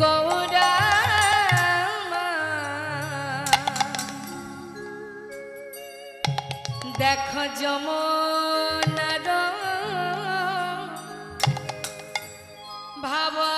গৌরা দেখো যমুনার ভাবা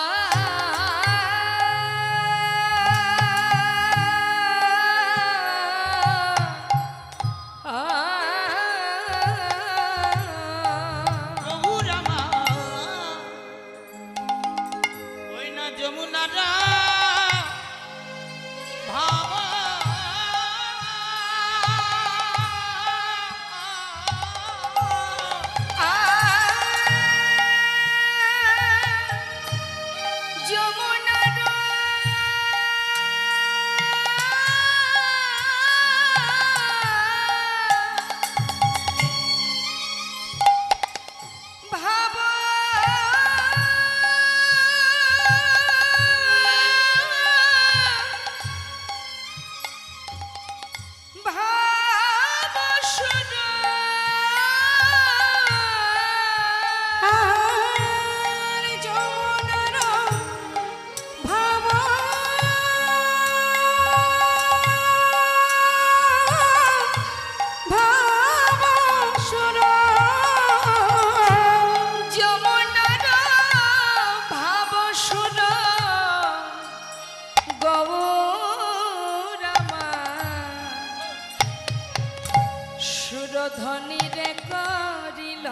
সুরধনী রে করিল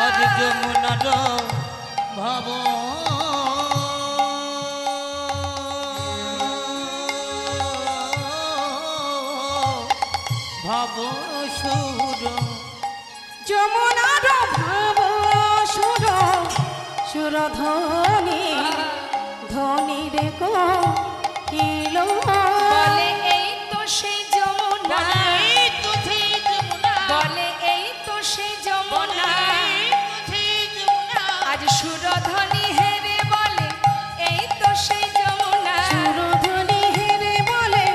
আজ যমুনার ভাব ভাব সুর যমুনার ভাব সুর সুরধনী ধনী রে কহিল বলে এই তো সেই যমুনা বলে এই তো সেই যমুনা আজ সুরধনী হেরে বলে এই তো সেই যমুনা সুরধনী হেরে বলে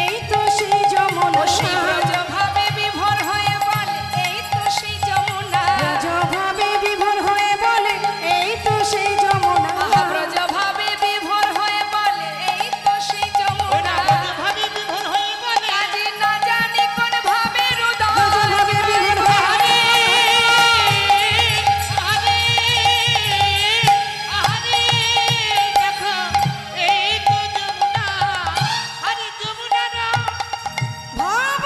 এই তো সেই যমুনা ব্রজভাবে বিভোর হয়ে বলে এই তো সেই যমুনা ব্রজভাবে বিভোর হয়ে বলে এই তো সেই যমুনা ব্রজভাবে বিভোর হয়ে বলে এই তো সেই যমুনা আজ না জানি কোন ভাবে ব্রজভাবে বিভোর হয়ে ভাব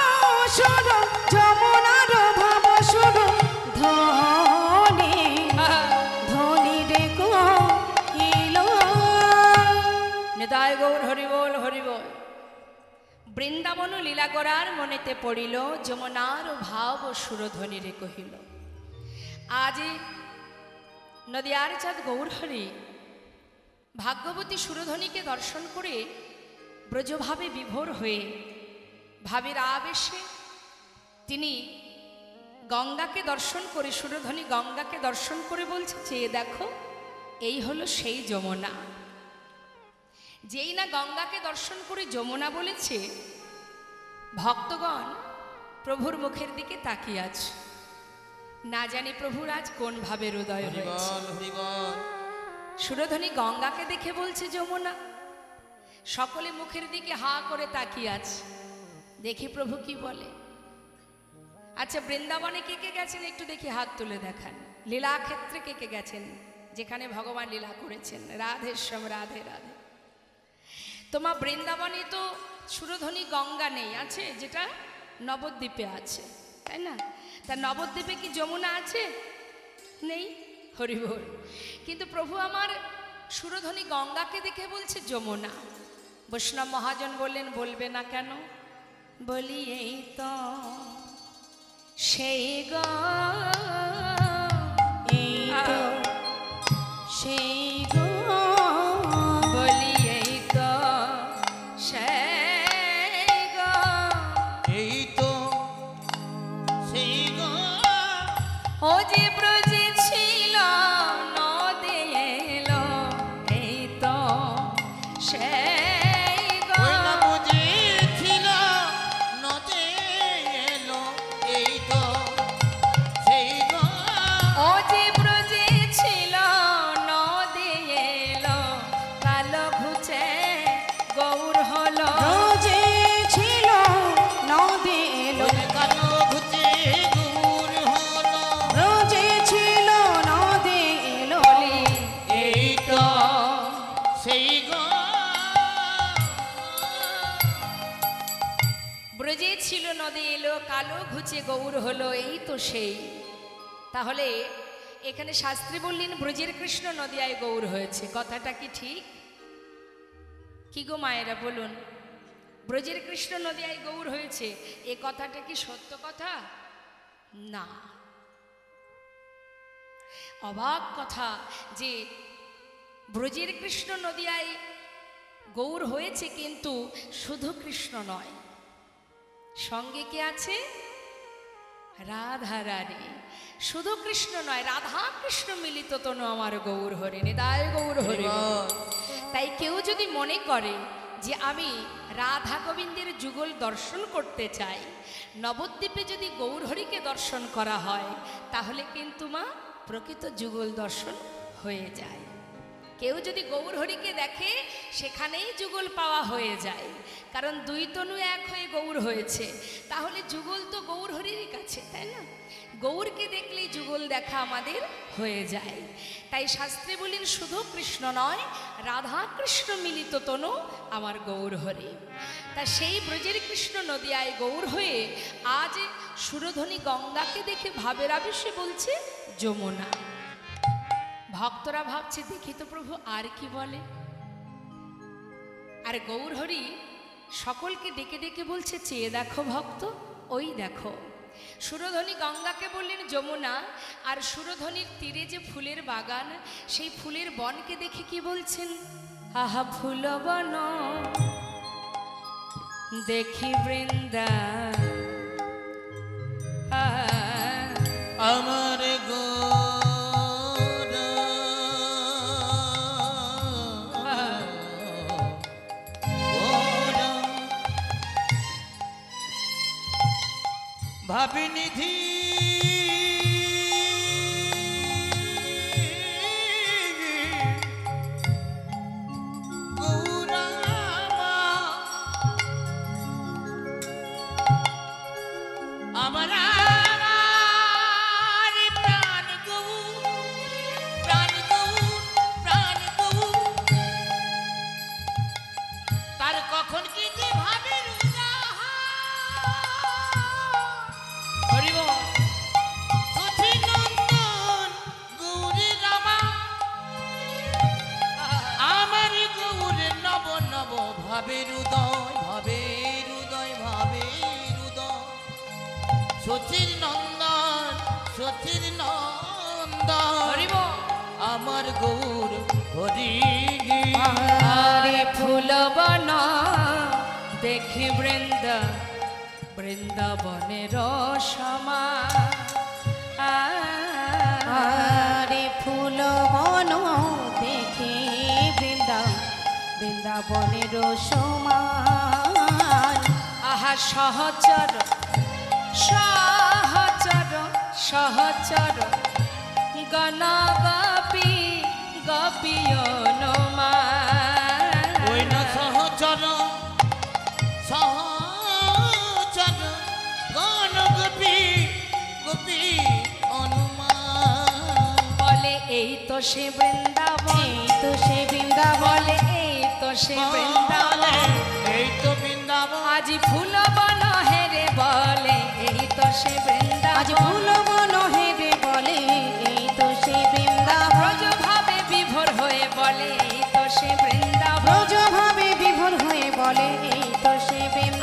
সুর যমুনার ভাব সুর ধনী ধনী রে কহিল নিতাই গৌর হরিবোল হরিবোল। বৃন্দাবন লীলা করার মনেতে পড়িল যমুনার ভাব সুরধ্বনি রে কহিল। আজ নদিয়ার চাঁদ গৌর হরি ভাগ্যবতী সুরধ্বনিকে দর্শন করে ব্রজভাবে বিভোর হয়ে ভাবের আবেশে তিনি গঙ্গাকে দর্শন করে সুরধ্বনি গঙ্গাকে দর্শন করে বলছে চেয়ে দেখো এই হলো সেই যমুনা। যেই না গঙ্গাকে দর্শন করে যমুনা বলেছে ভক্তগণ প্রভুর মুখের দিকে তাকিয়ে আছে, না জানি প্রভুর আজ কোন ভাবে হৃদয় হয়েছে। সুরধ্বনি গঙ্গাকে দেখে বলছে যমুনা, সকলে মুখের দিকে হা করে তাকিয়ে আছে, দেখি প্রভু কি বলে। আচ্ছা বৃন্দাবনে কে কে গেছেন একটু দেখি হাত তুলে দেখান। লীলা ক্ষেত্রে কে কে গেছেন যেখানে ভগবান লীলা করেছেন? রাধে শ্যাম রাধে রাধে। তোমার বৃন্দাবনে তো সুরধ্বনি গঙ্গা নেই, আছে যেটা নবদ্বীপে আছে, তাই না? তা নবদ্বীপে কি যমুনা আছে? নেই, হরিবোল। কিন্তু প্রভু আমার সুরধ্বনি গঙ্গাকে দেখে বলছে যমুনা। বৈষ্ণব মহাজন বললেন বলবে না কেন? বলি এই তো সেই গো এই তো সেই গো বলি এই তো সেই গো এই তো সেই গো ও যে ব্রজে ছিল নদে এলো এই তো সেই গো ওই না বুঝেছিল নদে এলো এই তো সেই গো ও যে ব্রজে ছিল নদে নদে এলো, কালো ঘুচে গৌর হলো, এই তো সেই। তাহলে এখানে শাস্ত্রী বললেন ব্রজের কৃষ্ণ নদিয়ায় গৌর হয়েছে, কথাটা কি ঠিক? কি গো মায়েরা বলুন, ব্রজের কৃষ্ণ নদিয়ায় গৌর হয়েছে, এ কথাটা কি সত্য কথা? না, অবাক কথা যে ব্রজের কৃষ্ণ নদিয়ায় গৌর হয়েছে, কিন্তু শুধু কৃষ্ণ নয়, সঙ্গে কে আছে? রাধা রানী। শুধু কৃষ্ণ নয়, রাধা কৃষ্ণ মিলিত তনু আমার গৌর হরে, নিতাই গৌর হরে। তাই কেউ যদি মনে করে যে আমি রাধা গোবিন্দের যুগল দর্শন করতে চাই, নবদ্বীপে যদি গৌরহরিকে দর্শন করা হয়, তাহলে কিন্তু মা প্রকৃত যুগল দর্শন হয়ে যায়। কেউ যদি গৌরহরিকে দেখে, সেখানেই যুগল পাওয়া হয়ে যায়, কারণ দুই তনু এক হয়ে গৌর হয়েছে। তাহলে যুগল তো গৌরহরির কাছে, তাই না? গৌরকে দেখলেই যুগল দেখা আমাদের হয়ে যায়। তাই শাস্ত্রে বলেন শুধু কৃষ্ণ নয়, রাধা কৃষ্ণ মিলিত তনু আমার গৌর হরি। তা সেই ব্রজের কৃষ্ণ নদিয়ায় গৌর হয়ে আজ সুরধ্বনি গঙ্গাকে দেখে ভাবের আবেশে বলছে যমুনা। ভক্তরা ভাবছে দেখি তো প্রভু আর কি বলে। আর গৌর হরি সকলকে ডেকে ডেকে বলছে চেয়ে দেখো ভক্ত, ওই দেখো। সুরধ্বনি গঙ্গাকে বললেন যমুনা, আর সুরধ্বনির তীরে যে ফুলের বাগান, সেই ফুলের বনকে দেখে কি বলছেন? আহা ফুল বন দেখি বৃন্দা আমার গো ভাবিনিধি গৌরামা, আমার প্রাণ গৌর, প্রাণ গৌর, প্রাণ গৌর, তার কখন কি যে ভাবে ভাবে হৃদয়, ভাবে হৃদয়, ভাবে হৃদয়, সচির নন্দন, সচির নন্দন আমার গৌর হরি। আরে ফুল বন দেখি বৃন্দা, বৃন্দাবনের সমা। আরে ফুল বন দেখি বৃন্দা, বৃন্দাবনের সমান। আহা সহচর সহচর সহচর গণ গোপী গোপীয়নমা। ওই না সহচর সহচর গণ গোপী গোপী অনুমান। বলে এই তো সে বৃন্দাবন, এই তো সে বৃন্দাবন, বলে এই তো সে বৃন্দাবন, এই তো বৃন্দাবন। আজ ফুল বন হেরে বলে এই তো সে বৃন্দাবন, আজ ফুল বন হেরে বলে এই তো সে বৃন্দাবন। ব্রজ ভাবে বিভোর হয়ে বলে এই তো সে বৃন্দাবন, ব্রজ ভাবে বিভোর হয়ে বলে এই তো সে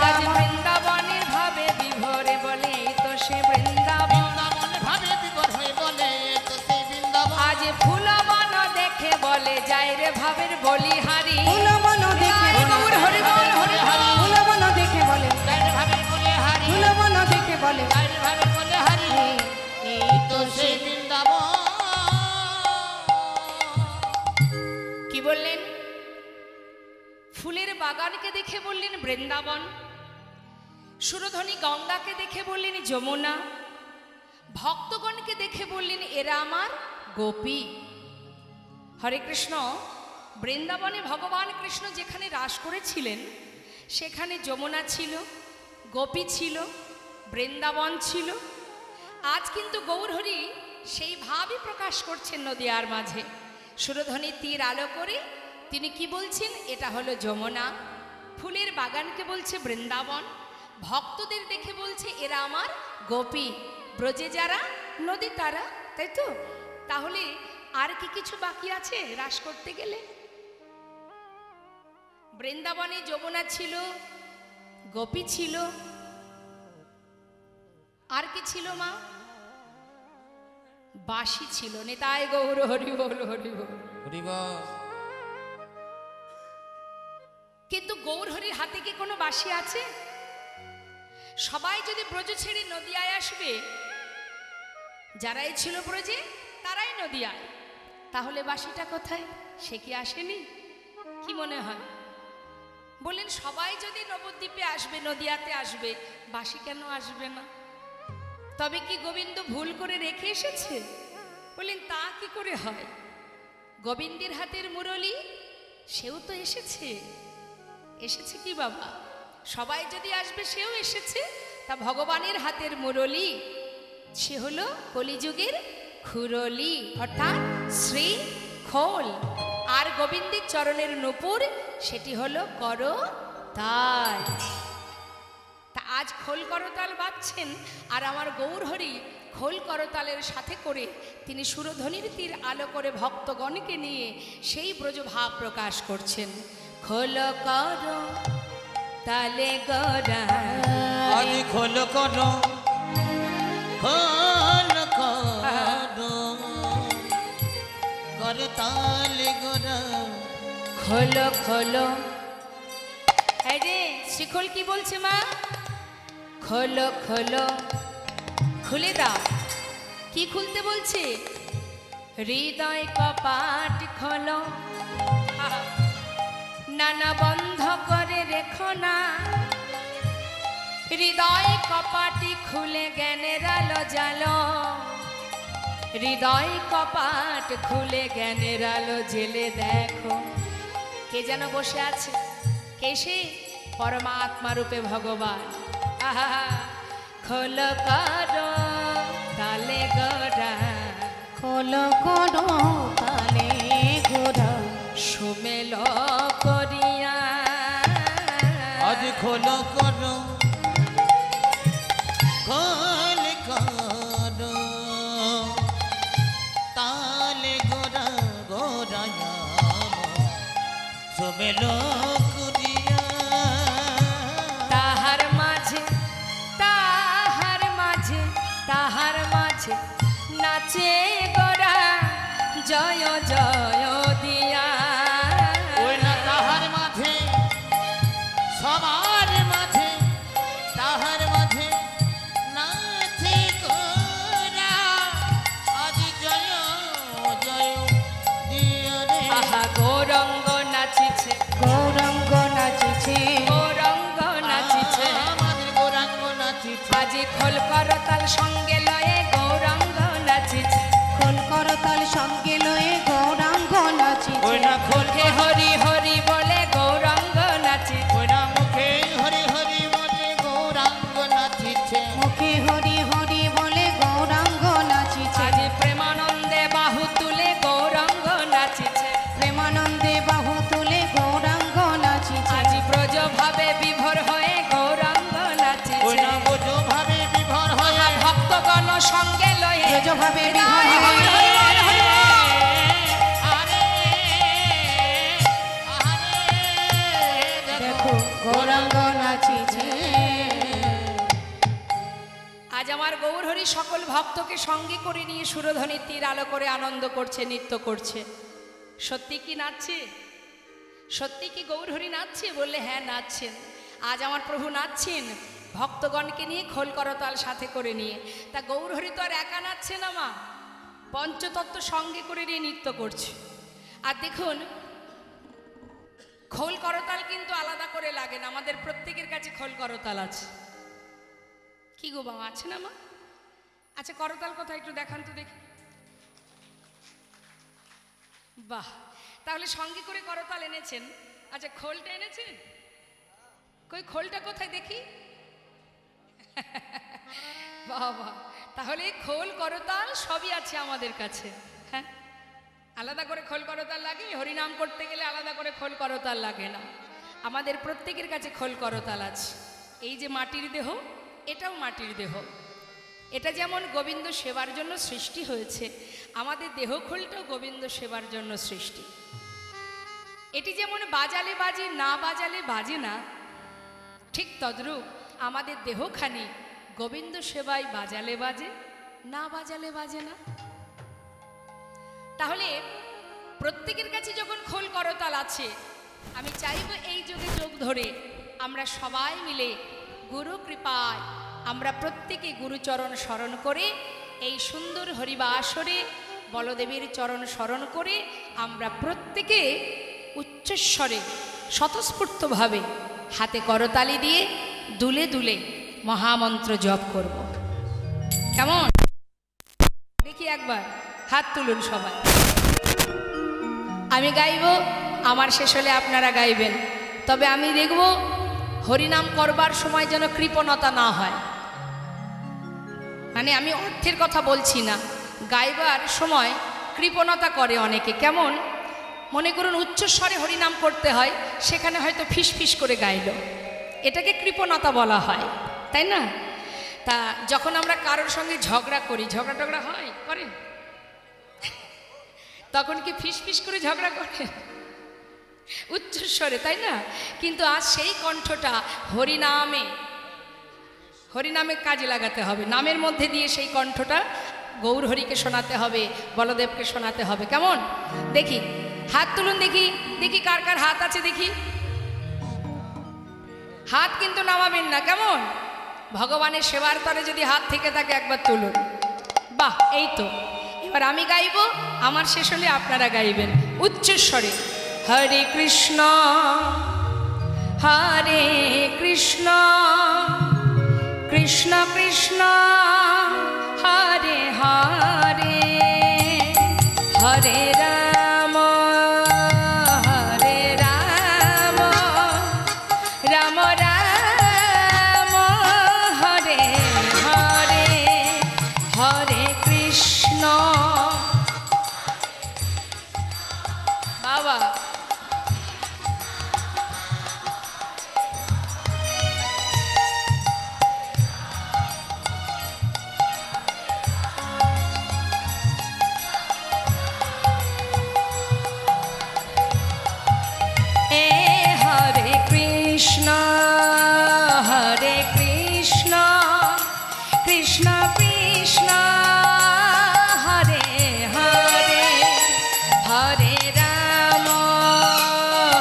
আজ বৃন্দাবন। বৃন্দাবনের ভাবে বিভোরে বলে এই তো সে বৃন্দাবন, বৃন্দাবন ভাবে বিভোর হয়ে বলে এই তো সেই বৃন্দাবন। আজ ফুল বন দেখে বলে যাই রে ভাবের বলিহারি। ফুল বন দেখে গৌর হরি বল হরি হরি, ফুল বন দেখে বলে, যাইরে ভাবে বলে হারি, ফুল বন দেখে বলে যাইরে ভাবে বলে হারি, এই তো সে সেই বৃন্দাবন। কি বললেন? ফুলের বাগানকে দেখে বললেন বৃন্দাবন, সুরধ্বনি গঙ্গাকে দেখে বললেন যমুনা, ভক্তগণকে দেখে বললেন এরা আমার গোপী। হরে কৃষ্ণ। বৃন্দাবনে ভগবান কৃষ্ণ যেখানে রাস করেছিলেন, সেখানে যমুনা ছিল, গোপী ছিল, বৃন্দাবন ছিল। আজ কিন্তু গৌরহরি সেই ভাবই প্রকাশ করছেন নদিয়ার মাঝে। সুরধ্বনি তীর আলো করে তিনি কি বলছেন? এটা হলো যমুনা। ফুলের বাগানকে বলছে বৃন্দাবন, ভক্তদের দেখে বলছে এরা আমার গোপী, ব্রজে যারা নদী তারা, তাই তো? তাহলে আর কি কিছু বাকি আছে রাস করতে গেলে? বৃন্দাবনে যমুনা ছিল, গোপী ছিল, আর কি ছিল মা? বাঁশি ছিল। নিতাই গৌর হরি বল, হরি বল, হরি বল। কিন্তু গৌর হরির হাতে কি কোনো বাঁশি আছে? সবাই যদি ব্রজ ছেড়ে নদিয়ায় আসবে, যারাই ছিল ব্রজে তারাই নদিয়ায়, তাহলে বাঁশিটা কোথায়? সে কি আসেনি? কি মনে হয়? বললেন সবাই যদি নবদ্বীপে আসবে, নদিয়াতে আসবে, বাঁশি কেন আসবে না? তবে কি গোবিন্দ ভুল করে রেখে এসেছে? বললেন তা কি করে হয়? গোবিন্দের হাতের মুরলি সেও তো এসেছে। এসেছে কি বাবা? সবাই যদি আসবে সেও এসেছে। তা ভগবানের হাতের মুরলি সে হলো কলিযুগের খুরলি, অর্থাৎ শ্রী খোল। আর গোবিন্দের চরণের নূপুর সেটি হলো করতাল। তা আজ খোল করতাল বাজছেন, আর আমার গৌরহরি খোল করতালের সাথে করে তিনি সুরধ্বনির তীর আলো করে ভক্তগণকে নিয়ে সেই ব্রজভাব প্রকাশ করছেন। খোল কর তালে গড়া, আরে খোল করো, খোল করো, করতালে গোরা। খোলো খোলো। এই যে শিখল কি বলছে মা? খোলো খোলো, খুলে দাও। কি খুলতে বলছে? হৃদয় কপাট খোলো, নানা বন্ধ করে রেখো না। হৃদয় কপাটি খুলে জ্ঞানের আলো জ্বালো, হৃদয় কপাট খুলে জ্ঞানের আলো জেলে দেখো। কে যেন বসে আছে? কে সে? পরমাত্মা রূপে ভগবান। আহা, খোল করো তালে গোরা, খোল করো তালে গোরা, সুমেল করিয়া। আজ খোল করো, খোল করো, তালে গোরা গোরায়া সুমেলো করিয়া। তাহার মাঝে তাহার মাঝে তাহার মাঝে নাচে গোরা জয় জয় দিয়া। ওই না তাহার মাঝে, সবার মাঝে, তাহার মাঝে নাচে গোরা। আজ জয় জয় দিয়া রে। আহা গৌরঙ্গ নাচিছে, গৌরাঙ্গ নাচিছে, গৌরঙ্গ নাচিছে। আমাদের গৌরাঙ্গ নাচিছে। আজি খোল করতাল সঙ্গে লয়ে গৌরঙ্গ নাচিছে। খোল করতাল সঙ্গে লয়ে গৌরাঙ্গ নাচিছে। ওই না খোল মুখে হরি হরি বলে গৌরঙ্গ নাচিছে। ওই না মুখে হরি হরি বলে গৌরাঙ্গ নাচিছে। মুখে হরি হরি বলে গৌরাঙ্গ নাচিছে। আজি প্রেমানন্দে বাহু তুলে গৌরঙ্গ নাচিছে। প্রেমানন্দে বাহু তুলে গৌরাঙ্গ নাচিছে। আজি ব্রজ ভাবে বিভোর হয়ে গৌরঙ্গ ওই নাচিছে। না বোঝো ভাবে বিভোর হয়ে আহা ভক্তগণ সঙ্গে লয়ে ব্রজভাবে বিভোর হয়ে আরে দেখো গৌরাঙ্গ নাচিছে। আজ আমার গৌরহরি সকল ভক্তকে সঙ্গে করে নিয়ে সুরধ্বনির তীর আলো করে আনন্দ করছে, নৃত্য করছে। সত্যি কি নাচছে? সত্যি কি গৌরহরি নাচছে? বললে হ্যাঁ নাচছেন। আজ আমার প্রভু নাচছেন ভক্তগণকে নিয়ে, খোল করতাল সাথে করে নিয়ে। তা গৌরহরি তো আর একা নাচছে না মা, পঞ্চতত্ত্ব সঙ্গে করে নিয়ে নৃত্য করছে। আর দেখুন খোল করতাল কিন্তু আলাদা করে লাগে না, আমাদের প্রত্যেকের কাছে খোল করতাল আছে। কি গো বাবা, আছে না মা? আচ্ছা করতাল কোথায় একটু দেখান তো দেখি। বাহ, তাহলে সঙ্গে করে করতাল এনেছেন। আচ্ছা খোলটা এনেছেন? কই খোলটা কোথায় দেখি? বাবা, তাহলে খোল করতাল সবই আছে আমাদের কাছে। হ্যাঁ, আলাদা করে খোল করতাল লাগে? হরিনাম করতে গেলে আলাদা করে খোল করতাল লাগে না, আমাদের প্রত্যেকের কাছে খোল করতাল আছে। এই যে মাটির দেহ, এটাও মাটির দেহ। এটা যেমন গোবিন্দ সেবার জন্য সৃষ্টি হয়েছে, আমাদের দেহখোলটাও গোবিন্দ সেবার জন্য সৃষ্টি। এটি যেমন বাজালে বাজে, না বাজালে বাজে না, ঠিক তদ্রূপ আমাদের দেহখানি গোবিন্দ সেবায় বাজালে বাজে, না বাজালে বাজে না। তাহলে প্রত্যেকের কাছে যখন খোল করতাল আছে, আমি চাইব এই যুগে যোগ ধরে আমরা সবাই মিলে গুরু কৃপায় আমরা প্রত্যেকে গুরুচরণ স্মরণ করে এই সুন্দর হরিবাসরে বলদেবের চরণ স্মরণ করে আমরা প্রত্যেকে উচ্চস্বরে স্বতঃস্ফূর্তভাবে হাতে করতালি দিয়ে দুলে দুলে মহামন্ত্র জপ করব। কেমন? দেখি একবার হাত তুলুন সবাই। আমি গাইব, আমার শেষ হলে আপনারা গাইবেন। তবে আমি দেখব হরিনাম করবার সময় যেন কৃপণতা না হয়। মানে আমি অর্থের কথা বলছি না, গাইবার সময় কৃপণতা করে অনেকে। কেমন? মনে করুন উচ্চস্বরে হরিনাম করতে হয়, সেখানে হয়তো ফিস ফিস করে গাইল, এটাকে কৃপণতা বলা হয়, তাই না? তা যখন আমরা কারোর সঙ্গে ঝগড়া করি, ঝগড়া টগড়া হয়, করেন? তখন কি ফিস ফিস করে ঝগড়া করেন? উচ্চস্বরে, তাই না? কিন্তু আজ সেই কণ্ঠটা হরিনামে হরিনামে কাজে লাগাতে হবে। নামের মধ্যে দিয়ে সেই কণ্ঠটা গৌর হরিকে শোনাতে হবে, বলদেবকে শোনাতে হবে। কেমন? দেখি হাত তুলুন, দেখি দেখি কার কার হাত আছে দেখি। হাত কিন্তু নামাবেন না, কেমন? ভগবানের সেবার তরে যদি হাত থেকে থাকে একবার তুলুন। বাহ, এই তো। এবার আমি গাইব, আমার শেষ হলে আপনারা গাইবেন উচ্চস্বরে। হরে কৃষ্ণ হরে কৃষ্ণ কৃষ্ণ কৃষ্ণ হরে হরে, হরে রাম হরে রাম, রাম রাম হরে হরে, হরে কৃষ্ণ। বাবা, কৃষ্ণ হরে কৃষ্ণ কৃষ্ণ কৃষ্ণ হরে হরে, হরে রাম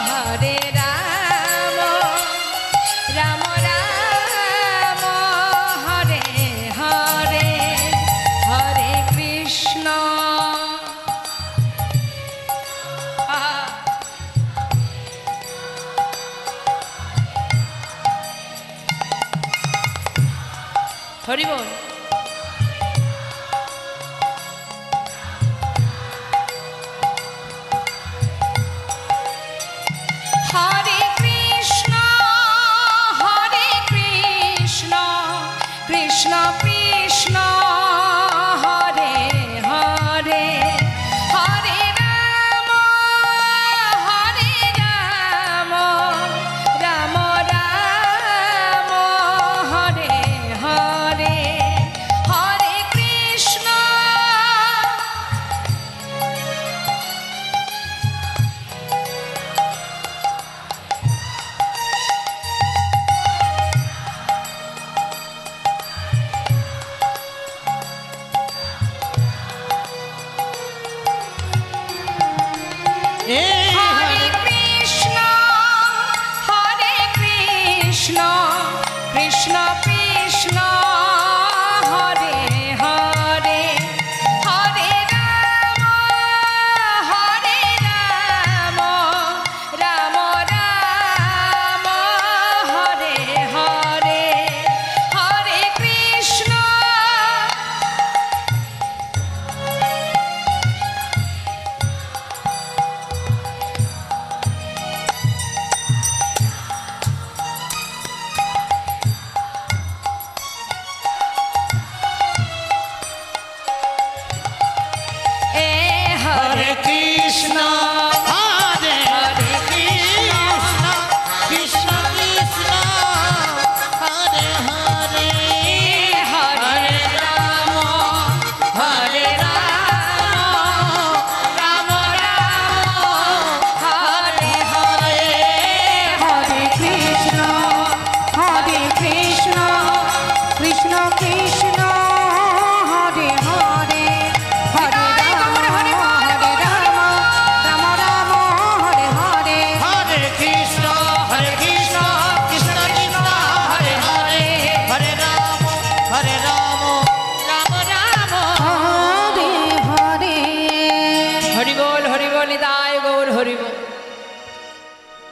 হরে রাম, রাম রাম হরে হরে, হরে কৃষ্ণ। হরি বল। হরে কৃষ্ণ হরে কৃষ্ণ কৃষ্ণ কৃষ্ণ হরে হরে, হরে রাম হরে রাম, রাম রাম হরে হরে,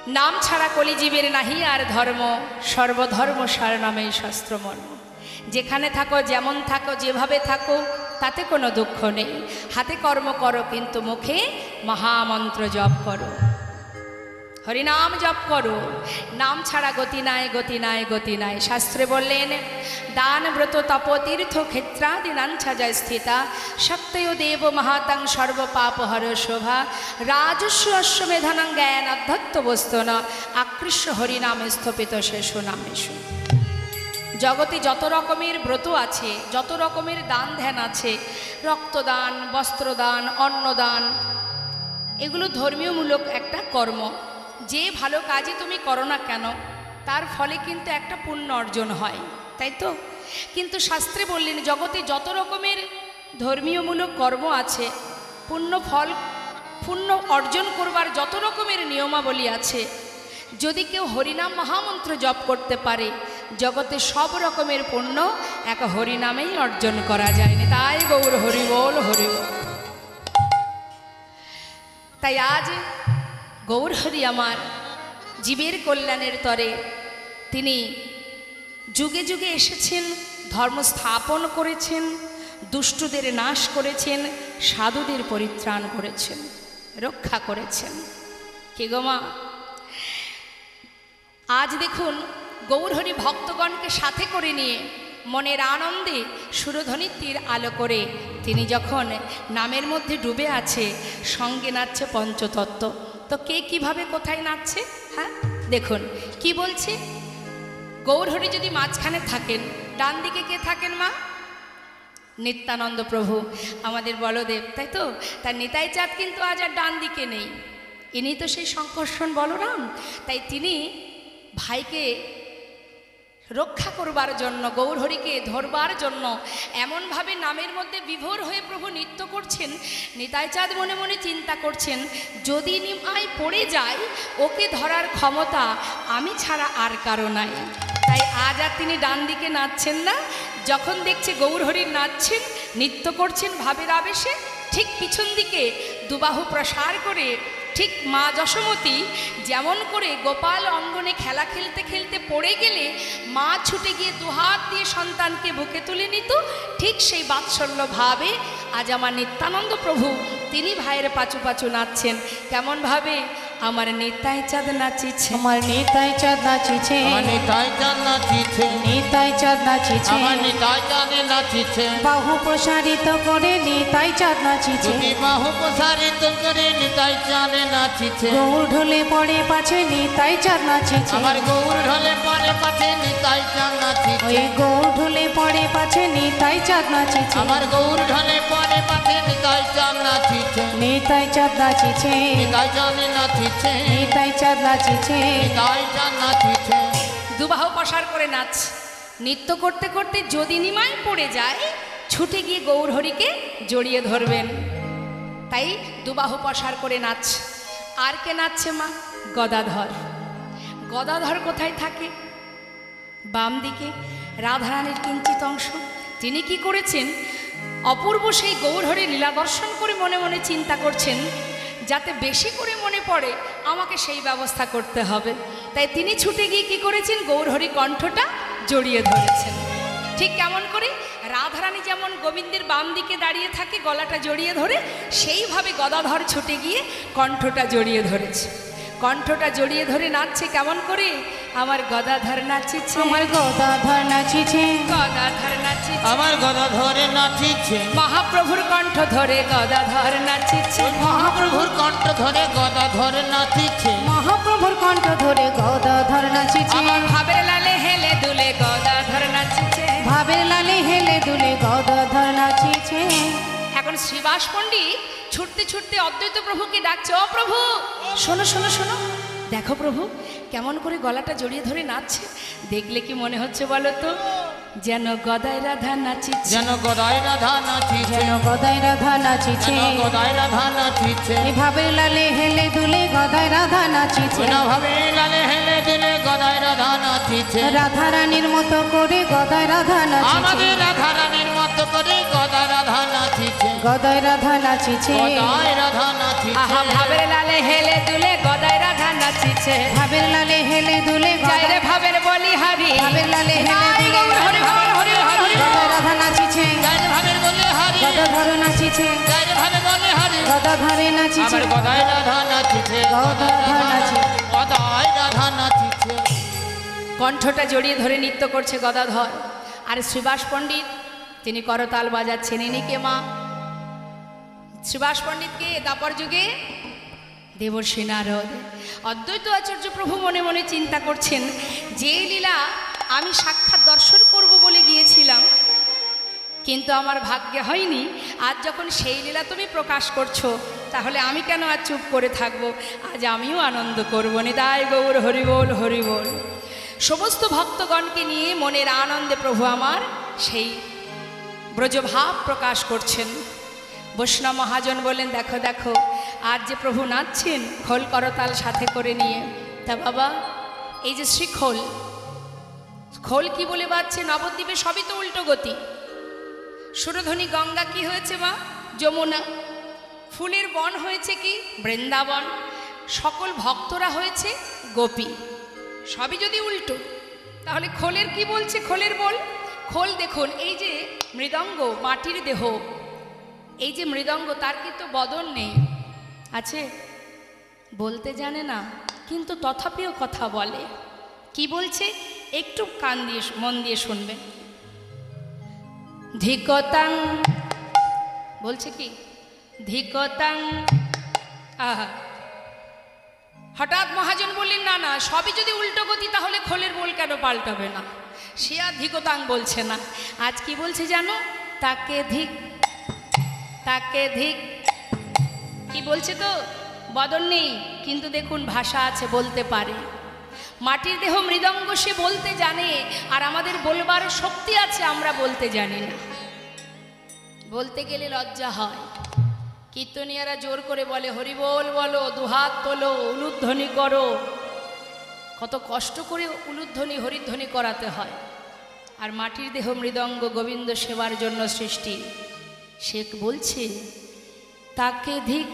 নাম ছাড়া কলিজীবের নাহি আর ধর্ম, সর্বধর্ম সার নামেই শাস্ত্র মর্ম। যেখানে থাকো, যেমন থাকো, যেভাবে থাকো, তাতে কোনো দুঃখ নেই। হাতে কর্ম করো, কিন্তু মুখে মহামন্ত্র জপ করো, হরিনাম জপ করো। নাম ছাড়া গতি নাই, গতি নাই, গতি নাই। শাস্ত্রে বললেন, দান ব্রত তপ তীর্থ ক্ষেত্রাদি নাঞ্ছা যায় স্থিতা, শক্তয় দেব মহাতাং সর্বপাপ হর শোভা, রাজস্ব অশ্বমেধানাং জ্ঞান অধ্যত্ত বস্তন, আকৃষ্ট হরিনামে স্থপিত শেষ নামেশু। জগতে যত রকমের ব্রত আছে, যত রকমের দান ধ্যান আছে, রক্তদান, বস্ত্রদান, অন্নদান, এগুলো ধর্মীয়মূলক একটা কর্ম। যে ভালো কাজে তুমি করো না কেন, তার ফলে কিন্তু একটা পুণ্য অর্জন হয়, তাই তো? কিন্তু শাস্ত্রে বললেন, জগতে যত রকমের ধর্মীয়মূলক কর্ম আছে, পুণ্য অর্জন করবার যত রকমের নিয়মাবলী আছে, যদি কেউ হরিনাম মহামন্ত্র জপ করতে পারে, জগতে সব রকমের পুণ্য এক হরিনামেই অর্জন করা যায় না। তাই গৌর হরি বল, হরি বল। তাই আজ গৌর হরি আমার জীবের কল্যাণের তরে তিনি যুগে যুগে এসেছেন, ধর্ম স্থাপন করেছেন, দুষ্টদের নাশ করেছেন, সাধুদের পরিত্রাণ করেছেন, রক্ষা করেছেন। কে গো মা? আজ দেখুন, গৌরহরি ভক্তগণকে সাথে করে নিয়ে মনের আনন্দে সুরধ্বনির তীর আলো করে তিনি যখন নামের মধ্যে ডুবে আছে, সঙ্গে নাচছে পঞ্চতত্ত্ব। তো কে কিভাবে কোথায় নাচছে? হ্যাঁ দেখুন কি বলছে, গৌরহরি যদি মাঝখানে থাকেন, ডান দিকে কে থাকেন মা? নিত্যানন্দ প্রভু, আমাদের বলদেব, তাই তো? তার নিতাই চাঁদ কিন্তু আজ আর ডান দিকে নেই, ইনি তো সেই সংকর্ষণ বলরাম। তাই তিনি ভাইকে রক্ষা করবার জন্য, গৌরহরিকে ধরবার জন্য এমনভাবে নামের মধ্যে বিভোর হয়ে প্রভু নৃত্য করছেন। নিতাই চাঁদ মনে মনে চিন্তা করছেন, যদি নিমাই পড়ে যায়, ওকে ধরার ক্ষমতা আমি ছাড়া আর কারো নাই। তাই আজ আর তিনি ডান দিকে নাচছেন না। যখন দেখছে গৌরহরি নাচছেন, নৃত্য করছেন ভাবের আবেশে, ঠিক পিছন দিকে দুবাহু প্রসার করে, ঠিক মা যশোমতী যেমন করে গোপাল অঙ্গনে খেলা খেলতে খেলতে পড়ে গেলে মা ছুটে গিয়ে দুহাত দিয়ে সন্তানকে বুকে তুলে নিত, ঠিক সেই বাৎসল্য ভাবে আজ আমার নিত্যানন্দ প্রভু তিনি ভাইয়ের পাচু পাচু নাচছেন। কেমন ভাবে? আমার নিতাই চাঁদ নাচিছে, আমার নিতাই চাঁদ নাচিছে, আমার নিতাই চাঁদ নাচিছে, নিতাই চাঁদ নাচিছে, আমার নিতাই চাঁদে নাচিছে, বাহু প্রসারিত করে নিতাই চাঁদ নাচিছে, দুটি বাহু প্রসারিত করে নিতাই চাঁদে নাচিছে, গৌর ঢোলে পড়ে পাছে নিতাই চাঁদ নাচিছে, আমার গৌর ঢলে পরে পাছে নিতাই চাঁদ নাচিছে, ওই গৌর ঢোলে পড়ে পাছে নিতাই চাঁদ নাচিছে, আমার গৌর ঢলে পরে পাছে নিতাই চাঁদ নাচিছে, নিতাই চাঁদ নাচিছে, নিতাই চাঁদে নাচিছে, নিতাই চাঁদ নাচিছে, নিতাই চাঁদ নাচিছে। দুবাহু প্রসার করে নাচ, নৃত্য করতে করতে যদি নিমাই পড়ে যায়, ছুটে গিয়ে গৌরহরিকে জড়িয়ে ধরবেন। তাই দুবাহু প্রসার করে নাচ। আর কে নাচছে মা? গদাধর। গদাধর কোথায় থাকে? বাম দিকে রাধারানীর কিঞ্চিত অংশ। তিনি কি করেছেন? অপূর্ব সেই গৌরহরি লীলা দর্শন করে মনে মনে চিন্তা করছেন, যাতে বেশি করে মনে পড়ে আমাকে সেই ব্যবস্থা করতে হবে। তাই তিনি ছুটে গিয়ে কি করেছেন? গৌরহরি কণ্ঠটা জড়িয়ে ধরেছেন। ঠিক কেমন করে? রাধারানী যেমন গোবিন্দের বাম দিকে দাঁড়িয়ে থাকে গলাটা জড়িয়ে ধরে, সেইভাবে গদাধর ছুটে গিয়ে কণ্ঠটা জড়িয়ে ধরেছে। কণ্ঠটা জড়িয়ে ধরে নাচছে। কেমন করে? আমার গদাধর নাচিছে, আমার গদাধর নাচিছে, গদাধর নাচিছে, আমার গদা ধরে নাচিছে, মহাপ্রভুর কণ্ঠ ধরে গদাধর নাচিছে, মহাপ্রভুর কণ্ঠ ধরে গদা ধরে নাচিছে, মহাপ্রভুর কণ্ঠ ধরে গদাধর নাচিছে, আমার ভাবের লালে হেলে দুলে গদাধর নাচিছে, ভাবের লালে হেলে দুলে গদাধর নাচিছে। এখন শ্রীবাস পণ্ডিত ছুটতে ছুটতে অদ্বৈত প্রভুকে ডাকছে, ও প্রভু শোনো শোনো শোনো, দেখো প্রভু কেমন করে গলাটা জড়িয়ে ধরে নাচছে। দেখলে কি মনে হচ্ছে বলো তো? যেন গদাই রাধা নাচিছে, যেন গদাই রাধা নাচিছে, যেন গদাই রাধা নাচিছে, যেন গদাই রাধা নাচিছে, এ ভাবের লালে হেলে দুলে গদাই রাধা নাচিছে, ভাবে লালে হেলে দিলে গদাই রাধা নাচিছে, রাধা রানীর মতো করে গদাই রাধা নাচিছে, আমাদের রাধা রানীর মতো করে গদাই রাধা নাচিছে, গদাই রাধা নাচিছে, গদাই রাধা নাচিছে, আহা ভাবের লালে হেলে দুলে গদাই রাধা নাচিছে, গেছে। ভাবের লালে হেলে দুলে যাই রে ভাবের বলি হারি, ভাবের লালে হেলে নাই দুলে গৌর হরি বল হরি বল হরি বল। রাধা নাচিছে, গায়ে ভাবের বলে হারি, গদাধর নাচিছে, গায়ে ভাবে বলে হারি, গদাধরে নাচিছে, আমার গদায় রাধা নাচিছে, গদাধর নাচিছে। গদায় রাধা নাচিছে। কণ্ঠটা জড়িয়ে ধরে নৃত্য করছে গদাধর। আর শ্রীবাস পণ্ডিত তিনি করতাল বাজাচ্ছেন। ইনি কে মা? শ্রীবাস পণ্ডিতকে দাপর যুগে দেবর্ষি নারদ। অদ্বৈত আচার্য প্রভু মনে মনে চিন্তা করছেন, যে লীলা আমি সাক্ষাৎ দর্শন করব বলে গিয়েছিলাম, কিন্তু আমার ভাগ্যে হয়নি। আজ যখন সেই লীলা তুমি প্রকাশ করছো, তাহলে আমি কেন আর চুপ করে থাকবো? আজ আমিও আনন্দ করবো। নিতাই গৌর হরিবোল হরিবোল। সমস্ত ভক্তগণকে নিয়ে মনের আনন্দে প্রভু আমার সেই ব্রজভাব প্রকাশ করছেন। বৈষ্ণব মহাজন বলেন, দেখো দেখো আর যে প্রভু নাচছেন খোল করতাল সাথে করে নিয়ে। তা বাবা, এই যে শ্রীখোল, খোল কি বলে বাজছে? নবদ্বীপে সবই তো উল্টো গতি। সুরধ্বনি গঙ্গা কি হয়েছে মা? যমুনা। ফুলের বন হয়েছে কি? বৃন্দাবন। সকল ভক্তরা হয়েছে গোপী। সবই যদি উল্টো, তাহলে খোলের কি বলছে? খোলের বল। খোল দেখুন, এই যে মৃদঙ্গ, মাটির দেহ, এই যে মৃদঙ্গ, তার কিন্তু বদন নেই, আছে? বলতে জানে না, কিন্তু তথাপিও কথা বলে। কি বলছে? একটু কান দিয়ে মন দিয়ে শুনবেন। ধিকতাং বলছে কি? ধিকতাং। আহা, হঠাৎ মহাজন বললেন, না না, সবই যদি উল্টো গতি, তাহলে খোলের বল কেন পাল্টাবে না? সে আর ধিকতাং বলছে না। আজ কি বলছে জানো? তাকে ধিক, তাকে ধিক। কি বলছে? তো বদন নেই, কিন্তু দেখুন ভাষা আছে, বলতে পারে। মাটির দেহ মৃদঙ্গ, সে বলতে জানে। আর আমাদের বলবার শক্তি আছে, আমরা বলতে জানি না। বলতে গেলে লজ্জা হয়। কীর্তনিয়ারা জোর করে বলে, হরিবোল বলো, দুহাত তোলো, উলুধ্বনি করো। কত কষ্ট করে উলুধ্বনি হরিধ্বনি করাতে হয়। আর মাটির দেহ মৃদঙ্গ গোবিন্দ সেবার জন্য সৃষ্টি। সে বলছে তাকে ধিক,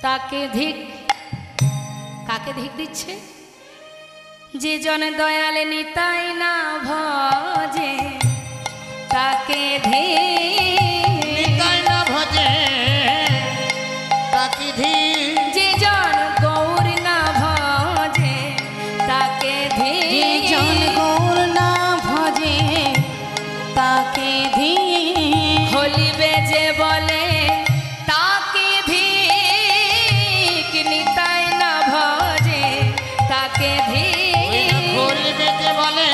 তাকে ধিক। কাকে ধিক দিচ্ছে? যে জন দয়ালে নিতাই না ভজে, তাকে ধিক, নিতাই না ভজে, তাকে ধিক। যে জন গৌর না ভজে, তাকে ধিক, যে জন গৌর না ভজে তাকে ধিক। হোলি বেজে বলে তাকে ধিক, নিতাই না ভজে তাকে ধিক। খোল বেজে বলে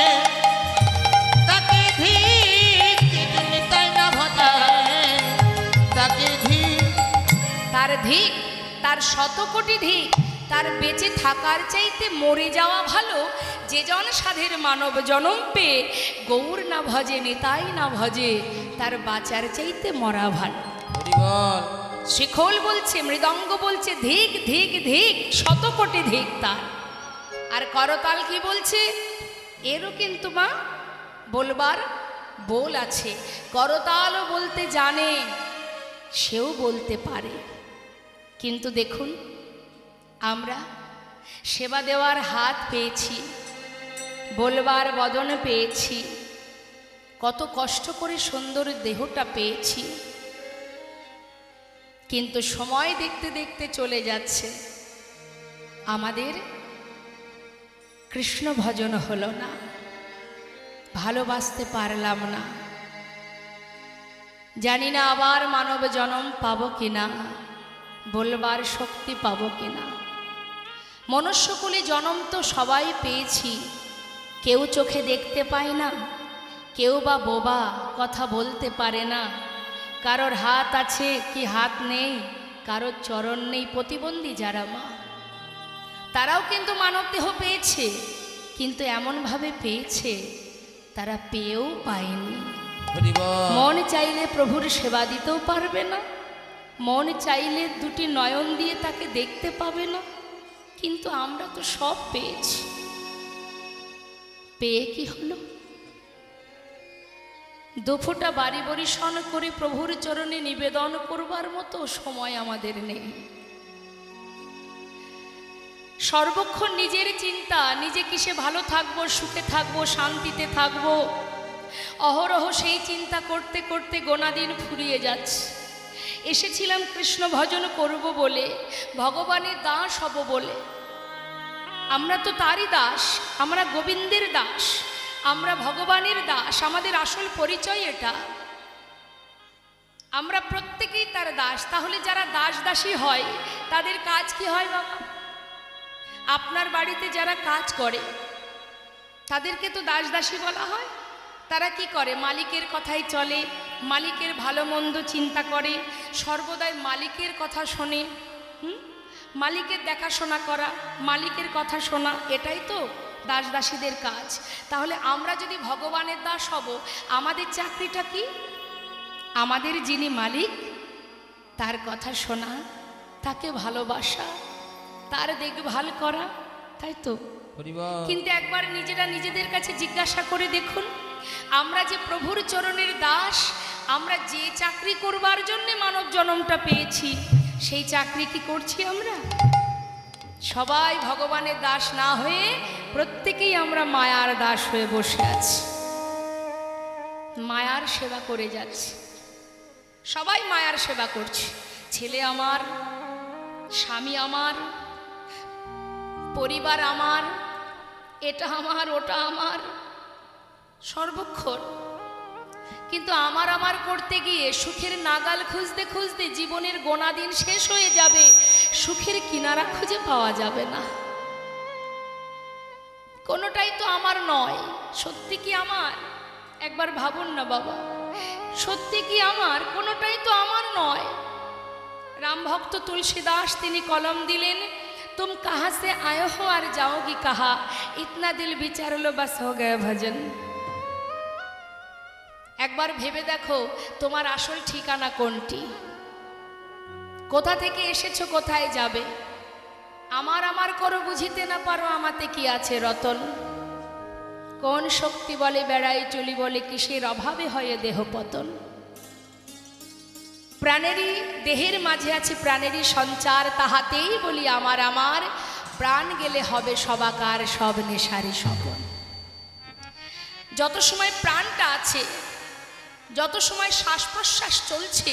তাকে ধিক, নিতাই না ভজে তাকে ধিক। তার ধিক, তার শতকোটি ধিক। তার বেঁচে থাকার চাইতে মরে যাওয়া ভালো। যে জন সাধের মানব জনম পেয়ে গৌর না ভজে, নিতাই না ভজে, তার বাঁচার চাইতে মরা ভালো। হরিবল। শিখোল বলছে, মৃদঙ্গ বলছে ধিক ধিক ধিক, শতকোটি ধিক তার। আর করতাল কি বলছে? এরও কিন্তু মা বলবার বল আছে। করতালও বলতে জানে, সেও বলতে পারে। কিন্তু দেখুন, আমরা সেবা দেওয়ার হাত পেয়েছি, বলবার বদন পেয়েছি, কত কষ্ট করে সুন্দর দেহটা পেয়েছি, কিন্তু সময় দেখতে দেখতে চলে যাচ্ছে। আমাদের কৃষ্ণ ভজন হলো না, ভালোবাসতে পারলাম না। জানি না আবার মানব জনম পাবো কিনা, বলবার শক্তি পাবো কিনা। মনুষ্যকুলে জনম তো সবাই পেয়েছি, কেউ চোখে দেখতে পায় না, কেউ বা বোবা, কথা বলতে পারে না। কারোর হাত আছে কি হাত নেই, কারোর চরণ নেই, প্রতিবন্ধী যারা মা, তারাও কিন্তু মানব দেহ পেয়েছে, কিন্তু এমনভাবে পেয়েছে তারা পেয়েও পায়নি। মন চাইলে প্রভুর সেবা দিতেও পারবে না, মন চাইলে দুটি নয়ন দিয়ে তাকে দেখতে পাবে না। কিন্তু আমরা তো সব পেয়েছি, পেয়ে কি হলো? দুফোঁটা বাড়ি বরিশন করে প্রভুর চরণে নিবেদন করবার মতো সময় আমাদের নেই। সর্বক্ষণ নিজের চিন্তা, নিজে কিসে ভালো থাকবো, সুখে থাকবো, শান্তিতে থাকবো, অহরহ সেই চিন্তা করতে করতে গোনা দিন ফুরিয়ে যাচ্ছে। এসেছিলাম কৃষ্ণ ভজন করব বলে, ভগবানের দাস হব বলে। আমরা তো তারই দাস, আমরা গোবিন্দের দাস, আমরা ভগবানের দাস। আমাদের আসল পরিচয় এটা, আমরা প্রত্যেকেই তার দাস। তাহলে যারা দাস দাসী হয় তাদের কাজ কি হয় বাবা? আপনার বাড়িতে যারা কাজ করে তাদেরকে তো দাস দাসী বলা হয়। তারা কি করে? মালিকের কথাই চলে, মালিকের ভালো মন্দ চিন্তা করে, সর্বদাই মালিকের কথা শোনে, মালিকের দেখাশোনা করা, মালিকের কথা শোনা, এটাই তো দাস দাসীদের কাজ। তাহলে আমরা যদি ভগবানের দাস হব, আমাদের চাকরিটা কি? আমাদের যিনি মালিক তার কথা শোনা, তাকে ভালোবাসা, তার দেখভাল করা, তাই তো? কিন্তু একবার নিজেরা নিজেদের কাছে জিজ্ঞাসা করে দেখুন, আমরা যে প্রভুর চরণের দাস, আমরা যে চাকরি করবার জন্যে মানব জন্মটা পেয়েছি, সেই চাকরি কি করছি আমরা? সবাই ভগবানের দাস না হয়ে প্রত্যেকেই আমরা মায়ার দাস হয়ে বসে আছি, মায়ার সেবা করে যাচ্ছি। সবাই মায়ার সেবা করছে। ছেলে আমার, স্বামী আমার, পরিবার আমার, এটা আমার, ওটা আমার, সর্বক্ষণ। কিন্তু আমার আমার করতে গিয়ে সুখের নাগাল খুঁজতে খুঁজতে জীবনের গোনা দিন শেষ হয়ে যাবে, সুখের কিনারা খুঁজে পাওয়া যাবে না। কোনোটাই তো আমার নয়। সত্যি কি আমার? একবার ভাবুন না বাবা, সত্যি কি আমার? কোনোটাই তো আমার নয়। রাম ভক্ত তুলসীদাস তিনি কলম দিলেন, तुम कहाँ से आए हो और जाओगी कहाँ, इतना दिल विचार लो बस हो गए भजन। একবার ভেবে দেখো তোমার আসল ঠিকানা কোনটি, কোথা থেকে এসেছো, কোথায় যাবে। আমার আমার করো বুঝিতে না পারো, আমাতে কি আছে রতন। কোন শক্তি বলে বেড়াই চলি বলে, কিসের অভাবে হয় দেহ পতন। প্রাণেরই দেহের মাঝে আছে প্রাণেরই সঞ্চার, তাহাতেই বলি আমার আমার, প্রাণ গেলে হবে সবাকার সব নেশারি স্বপন। যত সময় প্রাণটা আছে, যত সময় শ্বাস প্রশ্বাস চলছে,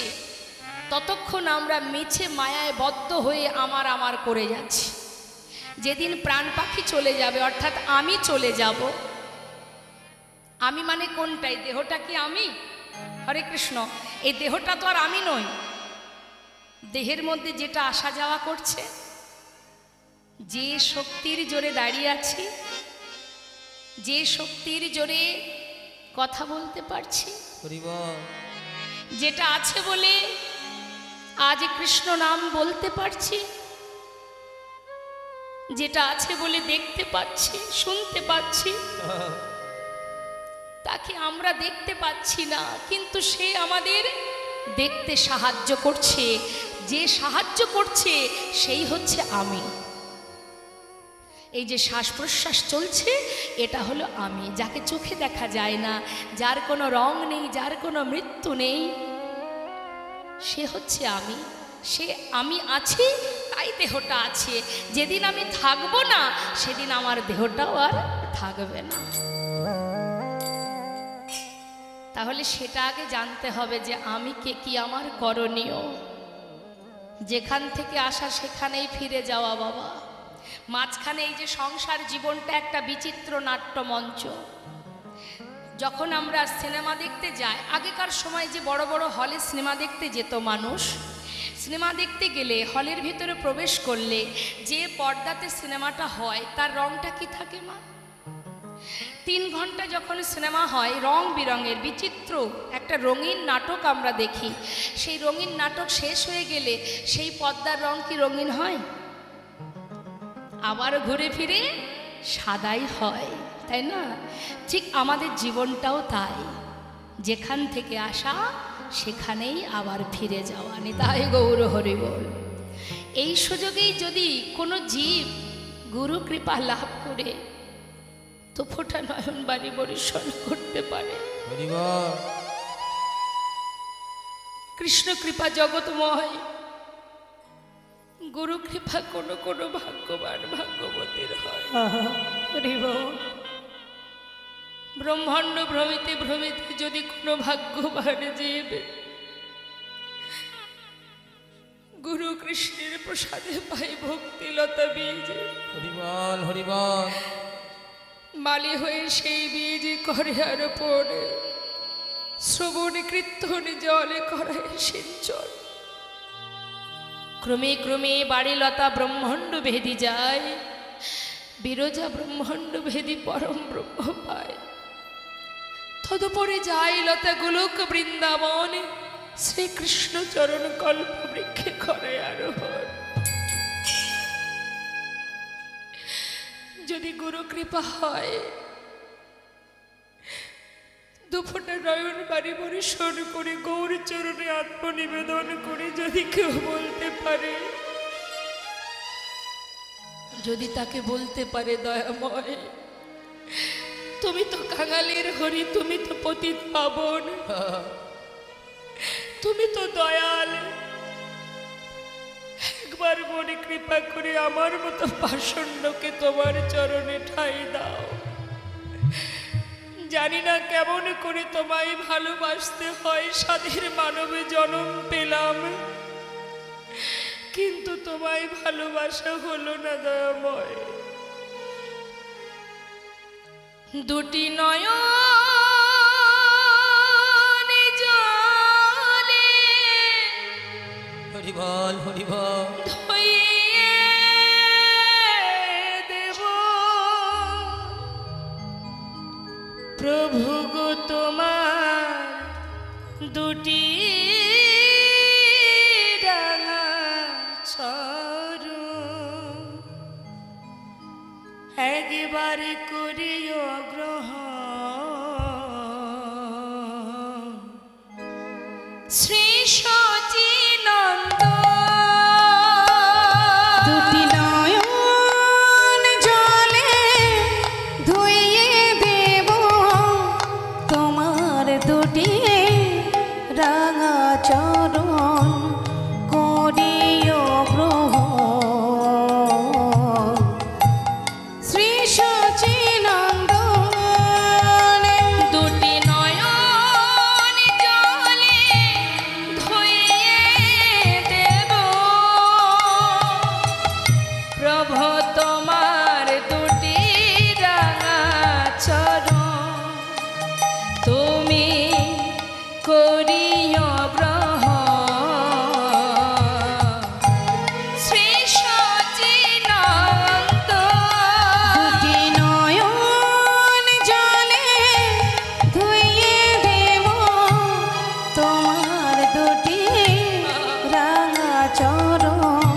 ততক্ষণ আমরা মিছে মায়ায় বদ্ধ হয়ে আমার আমার করে যাচ্ছি। যেদিন প্রাণ পাখি চলে যাবে, অর্থাৎ আমি চলে যাব, আমি মানে কোনটাই? দেহটা কি আমি? হরে কৃষ্ণ, এই দেহটা তো আর আমি নই। দেহের মধ্যে যেটা আসা যাওয়া করছে, যে শক্তির জোরে দাঁড়িয়ে আছি, যে শক্তির জোরে কথা বলতে পারছি, যেটা আছে বলে আজ কৃষ্ণ নাম বলতে পারছি, যেটা আছে বলে দেখতে পাচ্ছি, শুনতে পাচ্ছি, তাকে আমরা দেখতে পাচ্ছি না, কিন্তু সে আমাদের দেখতে সাহায্য করছে। যে সাহায্য করছে সেই হচ্ছে আমি। এই যে শ্বাস প্রশ্বাস চলছে, এটা হলো আমি, যাকে চোখে দেখা যায় না, যার কোনো রং নেই, যার কোনো মৃত্যু নেই, সে হচ্ছে আমি। সে আমি আছি, তাই দেহটা আছে। যেদিন আমি থাকবো না, সেদিন আমার দেহটাও আর থাকবে না। তাহলে সেটা আগে জানতে হবে যে আমি কে, কি আমার করণীয়। যেখান থেকে আসা সেখানেই ফিরে যাওয়া বাবা। মাঝখানে এই যে সংসার জীবনটা একটা বিচিত্র নাট্যমঞ্চ। যখন আমরা সিনেমা দেখতে যাই, আগেকার সময় যে বড় বড় হলে সিনেমা দেখতে যেত মানুষ, সিনেমা দেখতে গেলে হলের ভিতরে প্রবেশ করলে যে পর্দাতে সিনেমাটা হয় তার রংটা কি থাকে মা? 3 ঘন্টা যখন সিনেমা হয়, রং বিরঙের বিচিত্র একটা রঙিন নাটক আমরা দেখি। সেই রঙিন নাটক শেষ হয়ে গেলে সেই পর্দার রং কি রঙিন হয়? আবার ঘুরে ফিরে সাদাই হয়, তাই না? ঠিক আমাদের জীবনটাও তাই, যেখান থেকে আসা সেখানেই আবার ফিরে যাওয়া। নিতাই গৌর হরি বল। এই সুযোগেই যদি কোনো জীব গুরু কৃপা লাভ করে তো ফোটা নয়ন বাড়ি বরিশন করতে পারে। কৃষ্ণ কৃপা জগৎময়, গুরু কৃপা কোনো কোনো ভাগ্যবান ভাগ্যবতীর হয়। হরি বল। ব্রহ্মাণ্ড ভ্রমিতে ভ্রমিতে যদি কোনো ভাগ্যবান জীব গুরু কৃষ্ণের প্রসাদে পাই ভক্তিলতা বীজ, হরিবল হরিবল। মালি হয়ে সেই বীজ করে আরোপণ, শ্রবণ কীর্তন জলে করায় সিঞ্চন। ক্রমে ক্রমে বাড়ি লতা ব্রহ্মাণ্ড ভেদি যায়, বিরজা ব্রহ্মাণ্ড ভেদি পরম ব্রহ্ম পায়। তদুপরে যায় লতা গোলক বৃন্দাবন, শ্রীকৃষ্ণ চরণ কল্প বৃক্ষে করে আরোহণ। যদি গুরু কৃপা হয়, দুফোটা নয়ন বাড়ি পরিশোধ করে গৌর চরণে আত্মনিবেদন করে যদি কেউ বলতে পারে, যদি তাকে বলতে পারে দয়াময় তুমি তো কাঙালির হরি, তুমি তো পতিত পাবন, তুমি তো দয়াল, একবার মনে কৃপা করে আমার মতো পাষণ্ডকে তোমার চরণে ঠাঁই দাও। জানি না কেমন করে তোমায় ভালোবাসতে হয়, সাধের মানবে জন্ম পেলাম, কিন্তু তোমায় ভালোবাসা হলো না দয়াময়। দুটি নয়ন জলে হরিবল হরিবল। ধুইয়ে দেব প্রভু গো তোমার দুটি রাঙা চরণ, একবার করিও গ্রহণ। শ্রী সচিনন্দ দুটি নয়ন জলে ধুইয়ে দেব তোমার দুটি রাঙা চরণ, করিও গ্রহণ। শ্রী সচিনন্দন দুটি নয়ন জলে ধুইয়ে দেব প্রভু তোমার দুটি রাঙা চরণ, তুমি করিও গ্রহণ। শ্রী সচিনন্দ দুটি নয়ন জলে ধুইয়ে দেব তোমার দুটি রাঙা চরণ,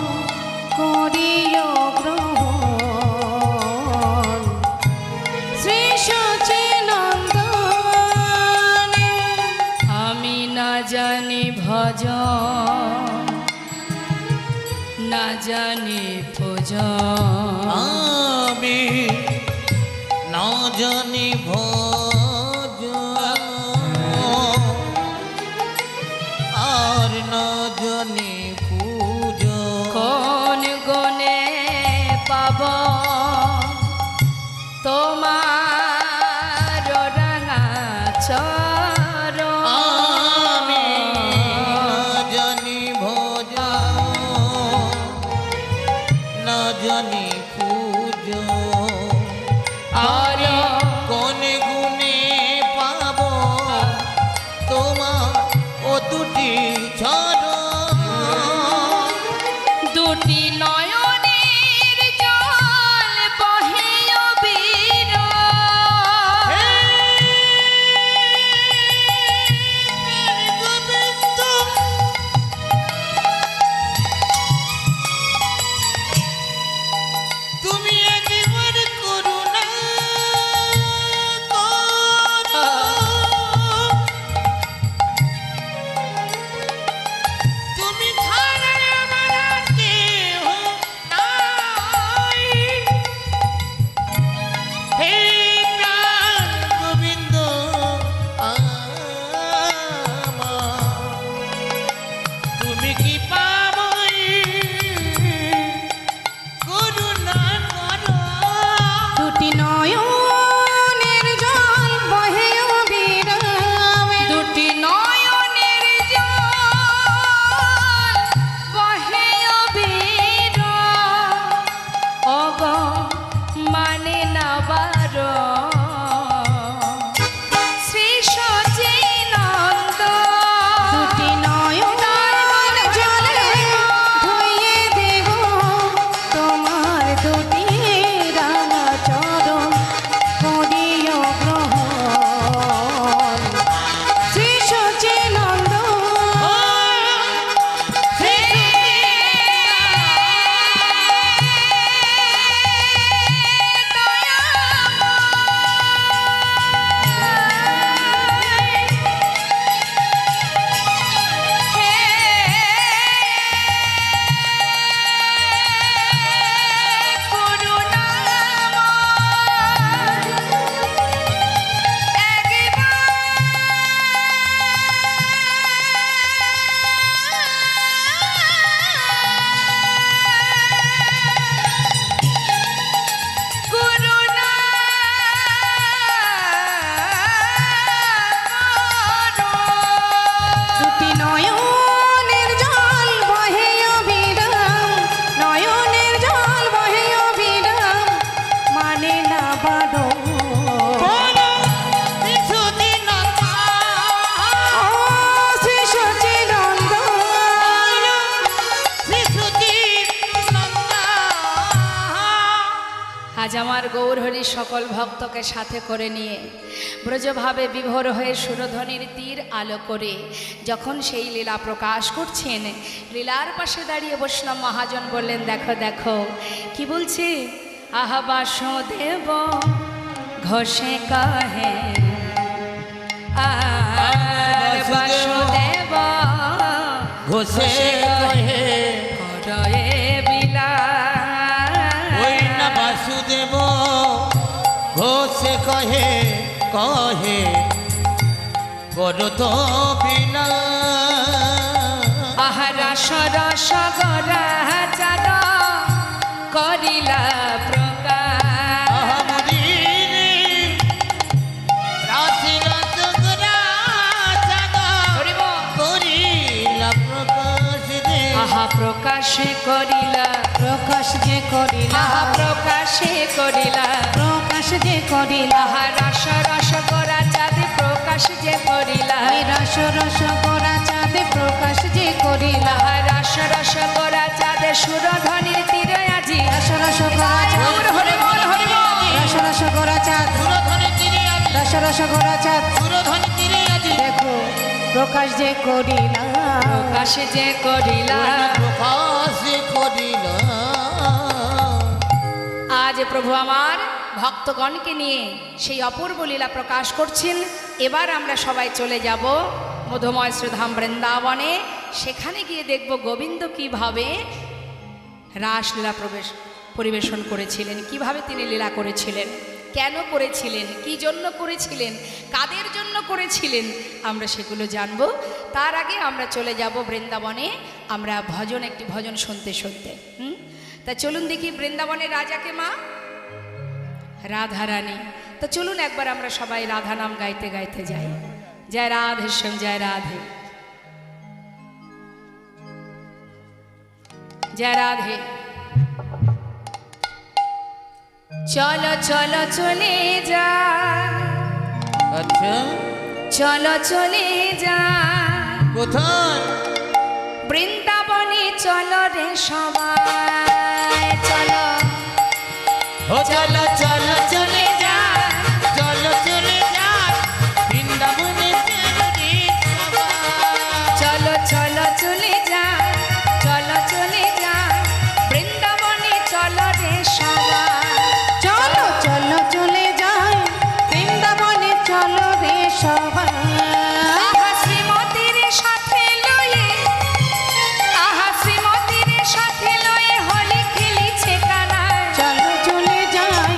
করিও গ্রহণ। শ্রী সচিনন্দন আমি না জানি ভজন, না জানি ভজন, আমি না জানি ভজন, আর না জানি পূজা। কোন গনে পাব তোমার রাঙা চরণ। আমি না জানি ভজন, না জানি পূজা। আর কোন গুণে পাব তোমার ও দুটি চরণ। দুটি নয়নের জল বহে অবির, গোবিন্দ তুমি দুটি রাঙা চরণ করিও গ্রহণ শ্রী সচিনন্দন আজ আমার গৌরহরি সকল ভক্তকে সাথে করে নিয়ে ব্রজভাবে বিভোর হয়ে সুরধ্বনির তীর আলো করে যখন সেই লীলা প্রকাশ করছেন, লীলার পাশে দাঁড়িয়ে বৈষ্ণব মহাজন বললেন, দেখো দেখো কি বলছে, আহা বাসুদেব ঘোষে কহে আর বাসুদেব ঘোষে কহে করয়ে বিলা বাসুদেব ঘোষে কহে কহে করত বিনা আহারা সরস গরা চাঁদ করিলা প্রকাশ আহা প্রকাশে করিলা প্রকাশ যে করিলা আহা প্রকাশে করিলা প্রকাশ যে করিলা আহা রস রস গরা চাঁদ প্রকাশ যে করিলা রস রস গোরা চাঁদে প্রকাশ যে করিলা আহা রস রস গরা চাঁদ সুরধ্বনির তীরে আজি রস রস গোরা চাঁদ হরে বল হরে বল রস রস গোরা চাঁদ রস রস গোরা চাঁদ দেখো প্রকাশ যে করিলা প্রকাশ যে করিলা প্রকাশ করিল আজ প্রভু আমার ভক্তগণকে নিয়ে সেই অপূর্ব লীলা প্রকাশ করছেন। এবার আমরা সবাই চলে যাব মধুময় শ্রীধাম বৃন্দাবনে। সেখানে গিয়ে দেখব গোবিন্দ কিভাবে রাসলীলা পরিবেশন করেছিলেন, কিভাবে তিনি লীলা করেছিলেন, কেন করেছিলেন, কি জন্য করেছিলেন, কাদের জন্য করেছিলেন, আমরা সেগুলো জানব। তার আগে আমরা চলে যাব বৃন্দাবনে, আমরা একটি ভজন শুনতে শুনতে। তা চলুন দেখি বৃন্দাবনের রাজাকে মা রাধারানী। তা চলুন একবার আমরা সবাই রাধা নাম গাইতে গাইতে যাই। জয় রাধে শ্যাম, জয় রাধে, জয় রাধে। চলো চলো চলে যা, আচ্ছা চলো চলে যা কোথায়? বৃন্দাবনে চলো রে সবাই, চলো চলো চলো চলে যা, চলো চলে যা বৃন্দাবনে চলো চলো চলে যা, চলো চলে যা বৃন্দাবনে চলো রে সবাই, চলো চলো চলে যাই বৃন্দাবনে চলো রে সবাই আহা শ্রীমতীর সাথে লয়ে, আহা শ্রীমতীর সাথে লয়ে হোলি খেলিছে কানায়, চলো চলে যাই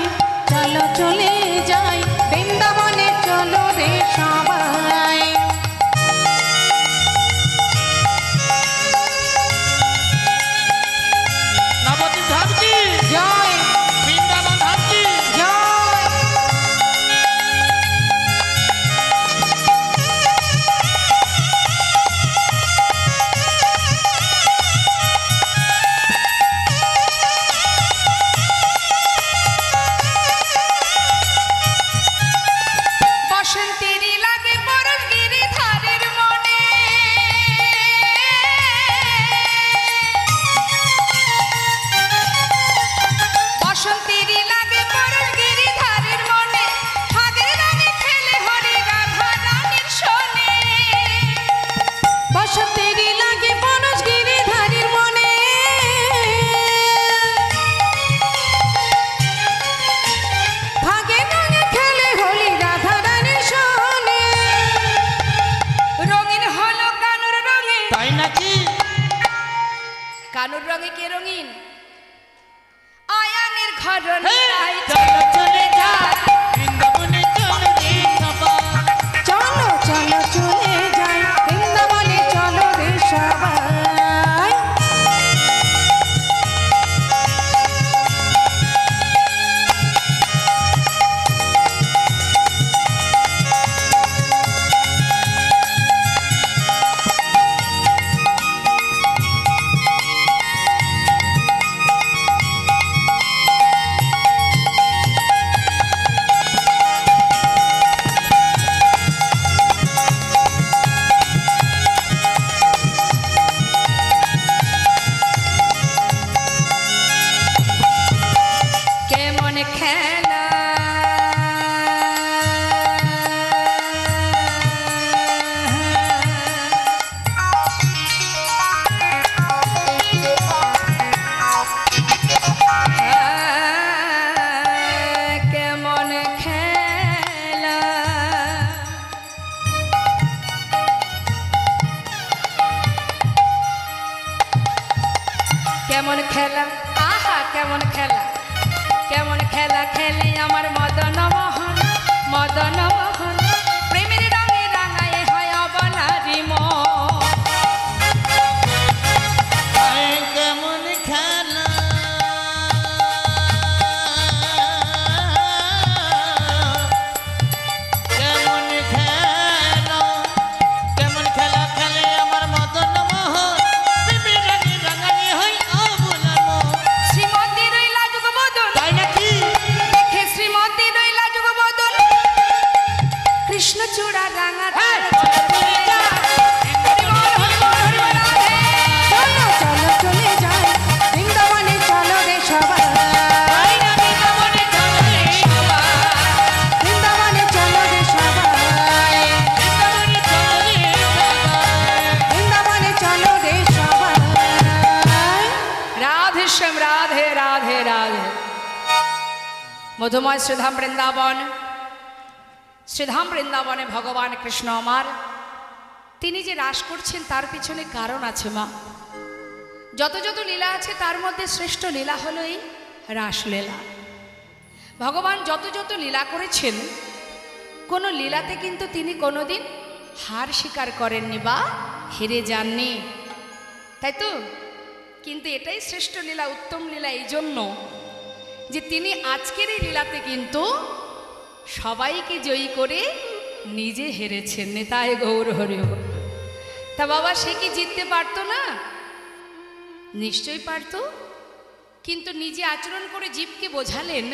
নিতাই চলো চলে যাই বৃন্দাবনে চলো রে সবাই। চলো চলো চলে যাই বৃন্দাবনে চলো রে সবাই। কেমন খেলা কেমন খেলা কেমন খেলা আহা কেমন খেলা কেমন খেলা খেলে আমার মদন মোহন মদন মোহন প্রেমের রঙে রাঙায় হয় অবলারি মন আয় কেমন খেলা কেমন খেলা কেমন খেলা খেলে আমার মদন মোহন প্রেমের রঙে রাঙানি হয় অবলার মন। শ্রীমতী রইলা যুগবদন তাই নাকি দেখে শ্রীমতী রইলা যুগবদন কৃষ্ণচূড়া রাঙা তার চলে যায়। হরি বল, হরি বল, হরি বল, রাধে। চলো চলো চলে যাই বৃন্দাবনে চলো রে সবাই। বৃন্দাবনে চলো রে সবাই। বৃন্দাবনে চলো রে সবাই। বৃন্দাবনে চলো রে সবাই। রাধে শ্যাম রাধে রাধে রাধে। মধুময় শ্রীধাম বৃন্দাবন, শ্রীধাম বৃন্দাবনে ভগবান কৃষ্ণ আমার তিনি যে রাস করছেন তার পিছনে কারণ আছে মা। যত যত লীলা আছে তার মধ্যে শ্রেষ্ঠ লীলা হলো এই রাসলীলা। ভগবান যত যত লীলা করেছেন কোনো লীলাতে কিন্তু তিনি কোনোদিন হার স্বীকার করেননি বা হেরে যাননি, তাই তো? কিন্তু এটাই শ্রেষ্ঠ লীলা, উত্তম লীলা এই জন্য যে তিনি আজকের এই লীলাতে কিন্তু সবাইকে জয়ী করে নিজে হেরেছেন। নেতায় গৌর হরি বল। তা বাবা সে কি জিততে পারতো না? নিশ্চয়ই পারতো, কিন্তু নিজে আচরণ করে জীবকে বোঝালেন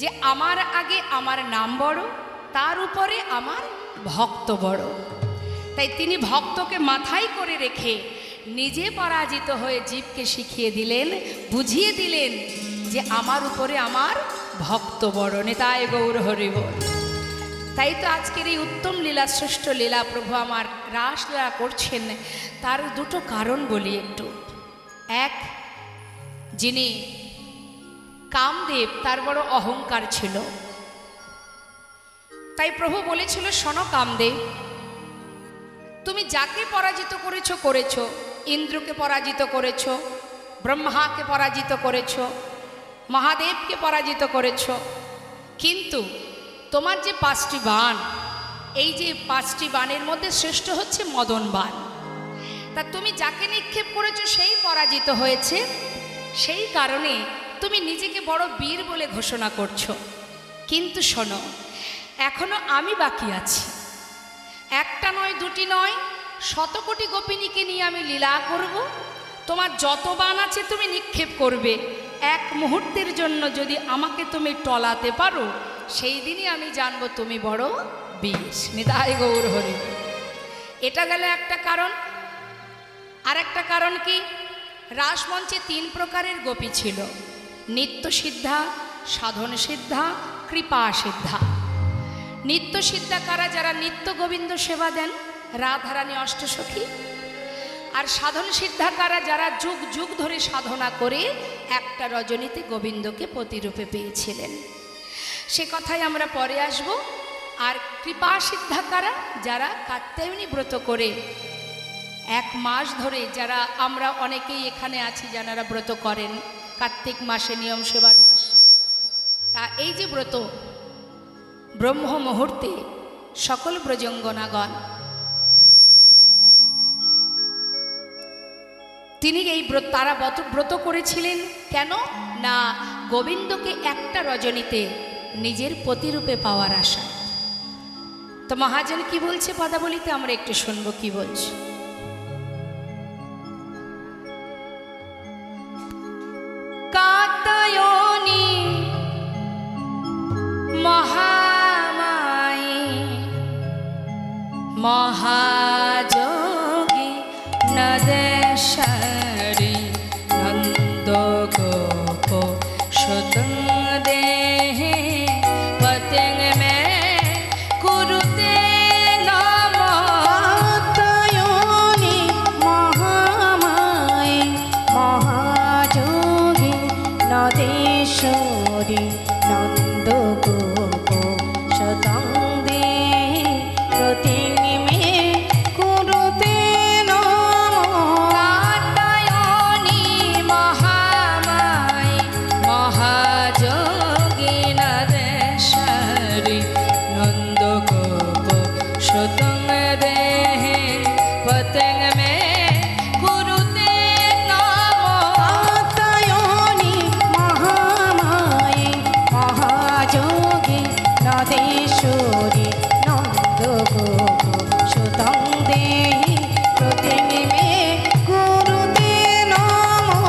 যে আমার আগে আমার নাম বড়, তার উপরে আমার ভক্ত বড়। তাই তিনি ভক্তকে মাথায় করে রেখে নিজে পরাজিত হয়ে জীবকে শিখিয়ে দিলেন, বুঝিয়ে দিলেন যে আমার উপরে আমার ভক্ত বড়। নেতায় গৌর হরি বল। তাই তো আজকের এই উত্তম লীলা, শ্রেষ্ঠ লীলা প্রভু আমার রাসলীলা করছেন, তার দুটো কারণ বলি একটু। এক, যিনি কামদেব তার বড় অহংকার ছিল, তাই প্রভু বলেছিল শোনো কামদেব, তুমি যাকে পরাজিত করেছো করেছো, ইন্দ্রকে পরাজিত করেছো, ব্রহ্মাকে পরাজিত করেছো, মহাদেবকে পরাজিত করেছো, কিন্তু তোমার যে 5টি বাণ, এই যে 5টি বাণের মধ্যে শ্রেষ্ঠ হচ্ছে মদন বাণ। তা তুমি যাকে নিক্ষেপ করেছো সেই পরাজিত হয়েছে, সেই কারণে তুমি নিজেকে বড় বীর বলে ঘোষণা করছো। কিন্তু শোনো, এখনো আমি বাকি আছি। একটা নয়, দুটি নয়, 100 কোটি গোপিনীকে নিয়ে আমি লীলা করব। তোমার যত বাণ আছে তুমি নিক্ষেপ করবে, এক মুহূর্তের জন্য যদি আমাকে তুমি টলাতে পারো, সেই দিনই আমি জানবো তুমি বড় বীর। নিতাই গৌর হরি। এটা গেল একটা কারণ। আর একটা কারণ কি, রাসমঞ্চে 3 প্রকারের গোপী ছিল, নিত্য সিদ্ধা, সাধন সিদ্ধা, কৃপা সিদ্ধা। নিত্য সিদ্ধা কারা? যারা নিত্য গোবিন্দ সেবা দেন, রাধারানী অষ্টসখী। আর সাধন সিদ্ধা কারা? যারা যুগ যুগ ধরে সাধনা করে একটা রজনীতে গোবিন্দকে প্রতিরূপে পেয়েছিলেন। সে কথাই আমরা পরে আসব। আর কৃপা সিদ্ধা কারা? যারা কাত্যায়নী ব্রত করে 1 মাস ধরে, যারা আমরা অনেকেই এখানে আছি যারা ব্রত করেন, কার্তিক মাসে নিয়ম সেবার মাস, এই যে ব্রত ব্রহ্ম মুহূর্তে সকল ব্রজঙ্গনাগণ তিনি এই তারা ব্রত করেছিলেন কেন না গোবিন্দকে একটা রজনীতে নিজের পতিরূপে পাওয়ার আশায়। তো মহাজন কি বলছে পদাবলিতে আমরা একটু শুনবো কি বলছে। কাত্যায়নী মহামায়ী মহাযোগী নদেশ্বরী নন্দ গোপ সুতং দেহে পতেং মে কুরুতে কাত্যায়নী মহামায়ী মহাযোগী নদেশ্বরী নন্দ গোপ সুতং দেহি প্রতিং মে কুরুতে কাত্যায়নী মহামায়ী মহাযোগী নদেশ্বরী নন্দ গোপ সুতং দেহে পতেং মে কুরুতে কাত্যায়নী মহামায়ী মহাযোগী নদেশ্বরী নন্দ গোপ সুতং দেহি প্রতিং মে কুরুতে নমঃ।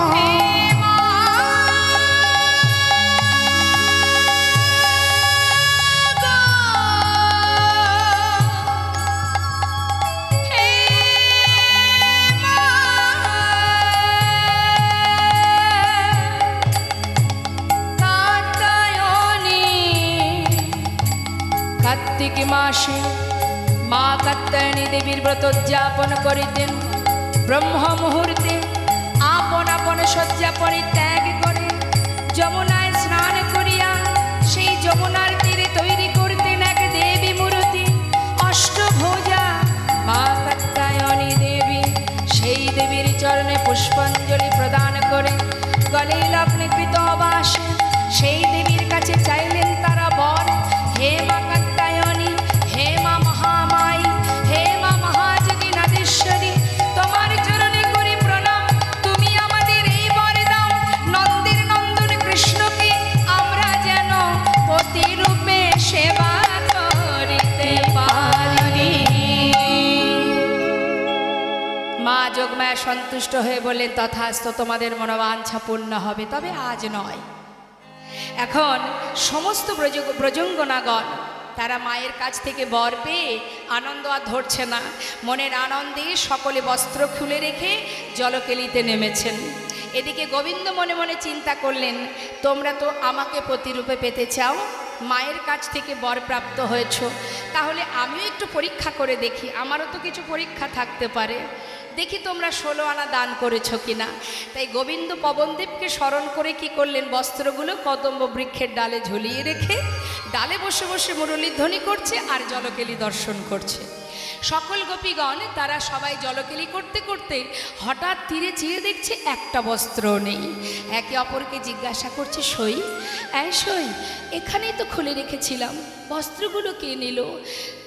কার্তিক মাসে মা কাত্যায়নী দেবীর ব্রত উদযাপন করিতেন। ব্রহ্ম মুহূর্তে আপন আপন শয্যা পরিত্যাগ করে যমুনায় স্নান করিয়া সেই যমুনার তীরে তৈরি করতেন এক দেবী মূর্তি অষ্টভুজা মা কাত্যায়নী দেবী। সেই দেবীর চরণে পুষ্পাঞ্জলি প্রদান করে গলে লগ্নকৃত অবাসে সেই দেবীর কাছে চাইলেন তারা বর। হে মা কাত্যায়নী, হে মা মহামায়ী, হে মা মহাযোগী নাদেশ্বরী, তোমার চরণে করি প্রণাম। তুমি আমাদের এই বর দাও, নন্দের নন্দন কৃষ্ণকে আমরা যেন পতিরূপে সেবা করিতে পারি। মা যোগমায়া সন্তুষ্ট হয়ে বললেন তথাস্তু, তোমাদের মনোবাঞ্ছা পূর্ণ হবে, তবে আজ নয়। এখন সমস্ত ব্রজঙ্গনাগণ তারা মায়ের কাছ থেকে বর পেয়ে আনন্দ আর ধরছে না। মনের আনন্দে সকলে বস্ত্র খুলে রেখে জলকেলিতে নেমেছেন। এদিকে গোবিন্দ মনে মনে চিন্তা করলেন, তোমরা তো আমাকে প্রতিরূপে পেতে চাও, মায়ের কাছ থেকে বর প্রাপ্ত হয়েছ, তাহলে আমিও একটু পরীক্ষা করে দেখি, আমারও তো কিছু পরীক্ষা থাকতে পারে, দেখি তোমরা 16 আনা দান করেছ কিনা। তাই গোবিন্দ পবনদেবকে স্মরণ করে কি করলেন, বস্ত্রগুলো কদম্ব বৃক্ষের ডালে ঝুলিয়ে রেখে ডালে বসে বসে মুরলীধ্বনি করছে আর জলকেলি দর্শন করছে। সকল গোপীগণ তারা সবাই জলকেলি করতে করতে হঠাৎ তীরে চেয়ে দেখছে একটা বস্ত্রও নেই। একে অপরকে জিজ্ঞাসা করছে, সই সই, এখানেই তো খুলে রেখেছিলাম, বস্ত্রগুলো কে নিল?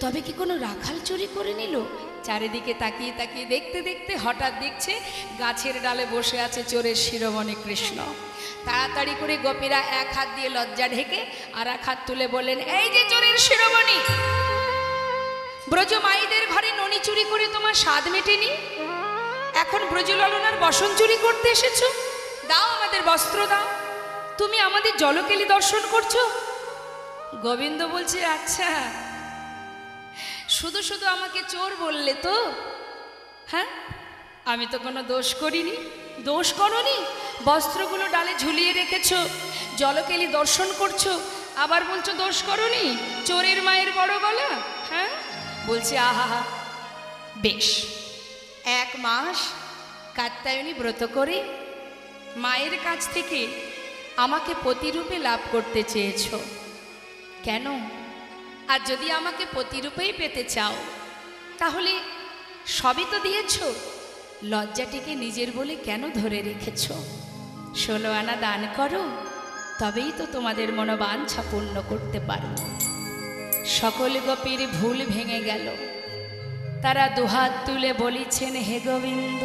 তবে কি কোনো রাখাল চুরি করে নিল? চারিদিকে তাকিয়ে তাকিয়ে দেখতে দেখতে হঠাৎ দেখছে গাছের ডালে বসে আছে চোরের শিরোমণি কৃষ্ণ। তাড়াতাড়ি করে গোপীরা এক হাত দিয়ে লজ্জা ঢেকে আর এক হাত তুলে বললেন, এই যে চোরের শিরোমণি, ব্রজ মাইদের ঘরে ননি চুরি করে তোমার স্বাদ মেটেনি, এখন ব্রজললনার বসন চুরি করতে এসেছো? দাও আমাদের বস্ত্র দাও, তুমি আমাদের জলকেলি দর্শন করছো। গোবিন্দ বলছে, আচ্ছা শুধু শুধু আমাকে চোর বললে তো? হ্যাঁ, আমি তো কোনো দোষ করিনি। দোষ করনি, বস্ত্রগুলো ডালে ঝুলিয়ে রেখেছো, জলকেলি দর্শন করছো, আবার বলছো দোষ করনি? চোরের মায়ের বড় গলা। হ্যাঁ, বলছে আহা, বেশ 1 মাস কাত্যায়নী ব্রত করে মায়ের কাছ থেকে আমাকে পতিরূপে লাভ করতে চেয়েছ, কেন? আর যদি আমাকে পতিরূপেই পেতে চাও তাহলে সবই তো দিয়েছ, লজ্জাটিকে নিজের বলে কেন ধরে রেখেছ? 16 আনা দান করো, তবেই তো তোমাদের মনোবাঞ্ছা পূর্ণ করতে পারব। সকল গোপীর ভুল ভেঙে গেল। তারা দুহাত তুলে বলিছেন, হে গোবিন্দ,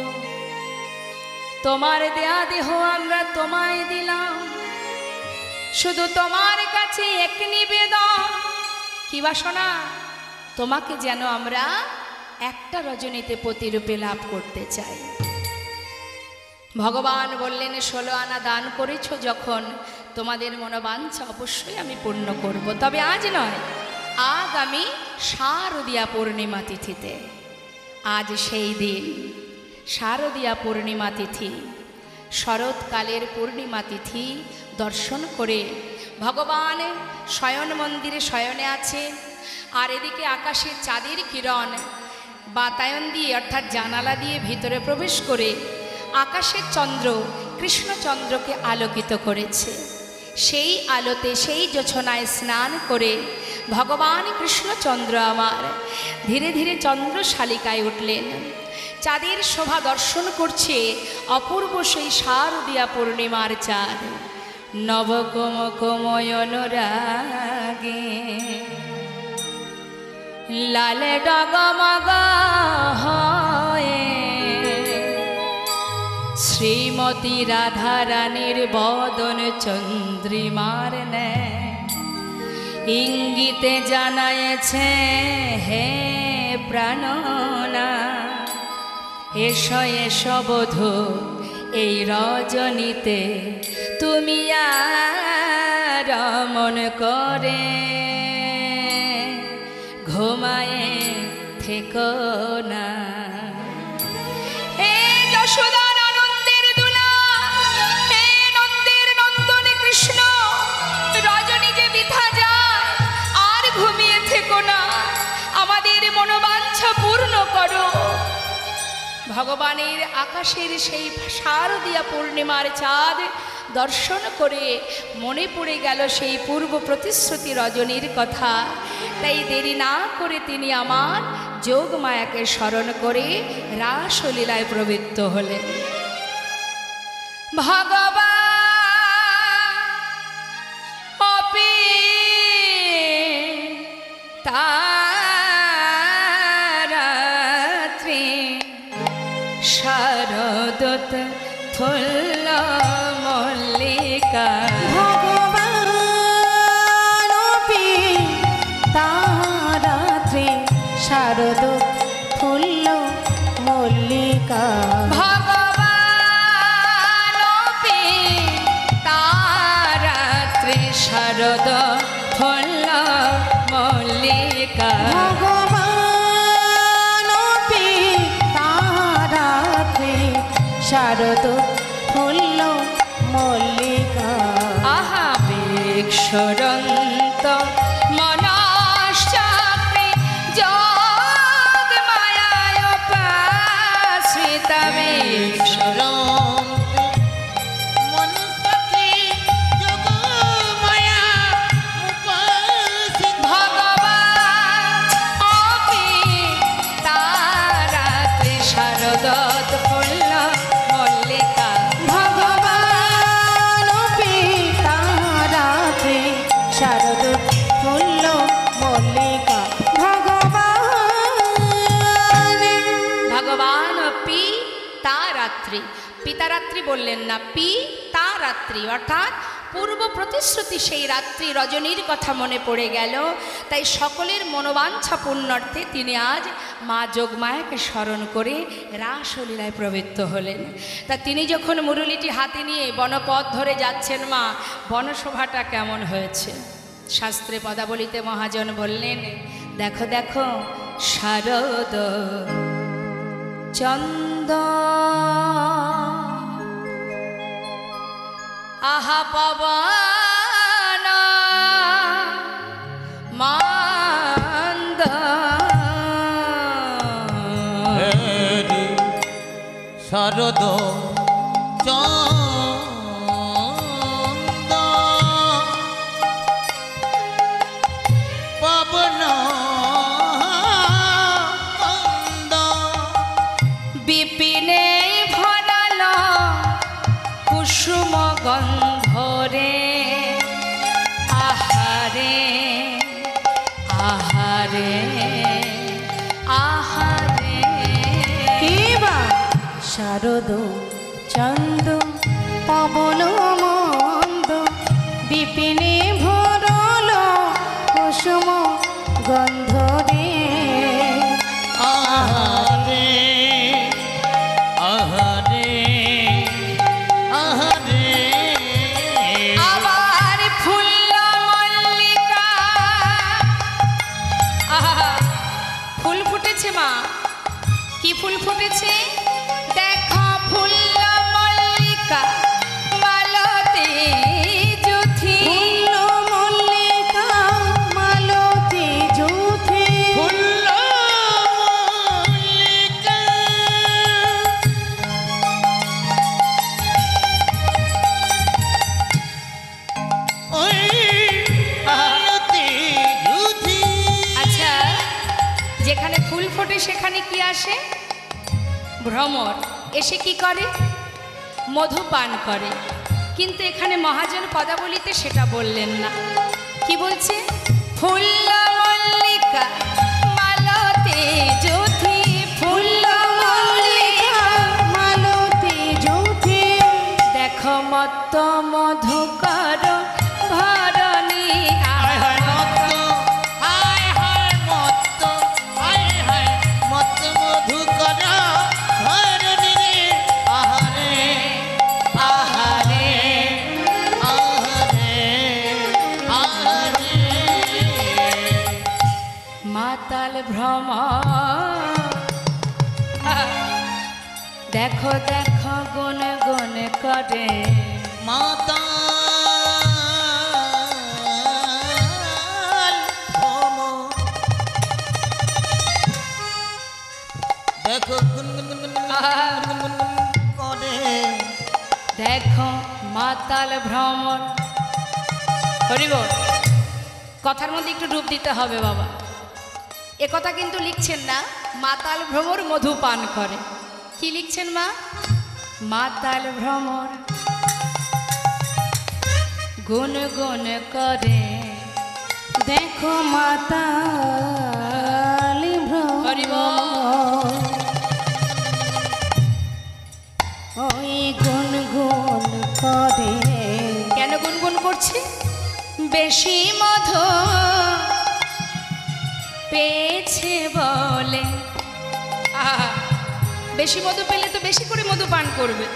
তোমার দেয়া দেহ আমরা তোমায় দিলাম, শুধু তোমার কাছে এক নিবেদন। কি বাসনা? তোমাকে যেন আমরা একটা রজনীতে প্রতিরূপে লাভ করতে চাই। ভগবান বললেন, 16 আনা দান করেছ যখন, তোমাদের মনোবাঞ্ছা অবশ্যই আমি পূর্ণ করব, তবে আজ নয়, আগামী শারদীয়া পূর্ণিমা তিথিতে। আজ সেই দিন, শারদীয়া পূর্ণিমা তিথি, শরৎকালের পূর্ণিমা তিথি দর্শন করে ভগবান শয়ন মন্দিরে শয়নে আছে, আর এদিকে আকাশে চাঁদের কিরণ বাতায়ন দিয়ে অর্থাৎ জানালা দিয়ে ভিতরে প্রবেশ করে আকাশের চন্দ্র কৃষ্ণচন্দ্রকে আলোকিত করেছে। সেই আলোতে, সেই জোছনায় স্নান করে ভগবান কৃষ্ণচন্দ্র আমার ধীরে ধীরে চন্দ্রশালিকায় উঠলেন। চাঁদের শোভা দর্শন করছে অপূর্ব সেই শারদীয়া পূর্ণিমার চাঁদ। নবকমকময়ন রাগে লাল ডগমগ হয়ে শ্রীমতী রাধা রানীর বদন চন্দ্রিমার ন্যায় ইঙ্গিতে জানায়েছে, হে প্রাণনা, এসো এসো বধূ, এই রজনীতে তুমি আর মন করে ঘুমায়ে থেকো না। হে যশোদা নন্দের দুলা, হে নন্দের নন্দনে কৃষ্ণ, রজনী যে বৃথা যায়, আর ঘুমিয়ে থেকো না, আমাদের মনোবাঞ্ছা পূর্ণ করো। ভগবানের আকাশের সেই শারদীয়া পূর্ণিমার চাঁদ দর্শন করে মনে পড়ে গেল সেই পূর্ব প্রতিশ্রুতি রজনীর কথা। তাই দেরি না করে তিনি আমার যোগমায়াকে স্মরণ করে রাসলীলায় প্রবৃত্ত হলেন। ভগবান অপি তারাত্রি শারদত ফুল্ল মল্লিকা। ভগবান তারাত্রি শারদ ফুল্ল মল্লিকা। ভগবান তারাত্রি শারদ ফুল্ল মল্লিকা। ভগবান তারাত্রি শারদ ফুল্ল মল্লিকা। আহা বিক্ষরন্ত মনশ্চাপি যোগ মায়ায় উপাশ্রিতা বিক্ষর। ভগবান অপি তারাত্রি শারদ ফুল্ল মল্লিকা। ভগবান তারাত্রি শারদ ফুল্ল মল্লিকা। ভগবান পি তারাত্রি, পিতারাত্রি বললেন না, পি তারাত্রি অর্থাৎ পূর্ব প্রতিশ্রুতি সেই রাত্রি রজনীর কথা মনে পড়ে গেল। তাই সকলের মনোবাঞ্ছা পূর্ণার্থে তিনি আজ মা যোগমায়াকে স্মরণ করে রাসলীলায় প্রবৃত্ত হলেন। তা তিনি যখন মুরলীটি হাতে নিয়ে বনপথ ধরে যাচ্ছেন, মা বনশোভাটা কেমন হয়েছে? শাস্ত্রে পদাবলিতে মহাজন বললেন, দেখো দেখো শারদ চন্দ আহা পবন মন্দ শারদ চন্দ পবন মন্দ বিপিনে ভরাল কুসুম গন্ধরে আহারে আহারে কেবা শারদ চন্দ পবন মন্দ বিপিনে ভরল কুসুম গন্ধ রে আহারে আহারে আহারে আবার ফুল মল্লিকা আহা ফুল ফুটেছে মা কি ফুল ফুটেছে দেখো ফুল মল্লিকা মালতী জুথি ফুল মল্লিকা মালতী জুথি ফুল মল্লিকা ওই আলতি জুথি আচ্ছা যেখানে ফুল ফোটে সেখানে কি আসে ভ্রমর এসে কি করে মধু পান করে কিন্তু এখানে মহাজন পদাবলিতে সেটা বললেন না কি বলছে ফুল মল্লিকা মালতী জ্যোতি ফুল মল্লিকা মালতী জুথি দেখো মত্ত মধুকর ভরণী হায় হায় মত্ত হায় হায় মত্ত হায় হায় মত্ত মধুকর ধরণী রে আহারে আহারে আহারে আহারে মাতাল ভ্রম দেখো দেখো গুন গুন করে মাতাল ভ্রম দেখো গুনগুন করে দেখো মাতাল ভ্রমর হরিবল কথার মধ্যে একটু ডুব দিতে হবে বাবা এ কথা কিন্তু লিখছেন না মাতাল ভ্রমর মধু পান করে কি লিখছেন মা মাতাল ভ্রমর গুন গুন করে দেখো মাতালি হরি ভ্রমর বল। ওই গুন গুন করে কেন গুনগুন করছে বেশি মধু পেয়েছে বলে আহা বেশি মধু পেলে তো বেশি করে মধু পান করবে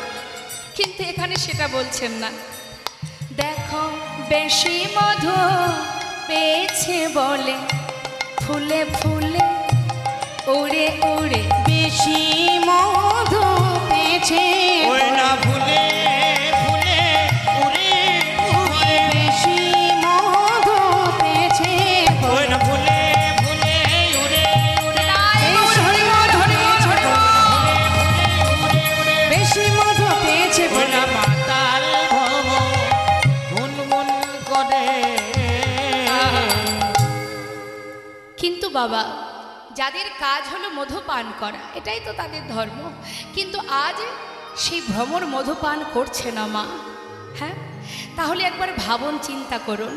কিন্তু এখানে সেটা বলছেন না দেখো বেশি মধু পেয়েছে বলে ফুলে ফুলে উড়ে উড়ে বেশি মধু পেয়েছে ওই না ফুলে ফুলে উড়ে উড়ে বেশি মধু পেয়েছে ওই না ফুলে ফুলে উড়ে উড়ে বেশি মধু পেয়েছে ওই না মাতাল ভব গুনগুন করে কিন্তু বাবা যাদের কাজ হলো মধু পান করা এটাই তো তাদের ধর্ম কিন্তু আজ সেই ভ্রমর মধু পান করছে না মা হ্যাঁ তাহলে একবার ভাবুন চিন্তা করুন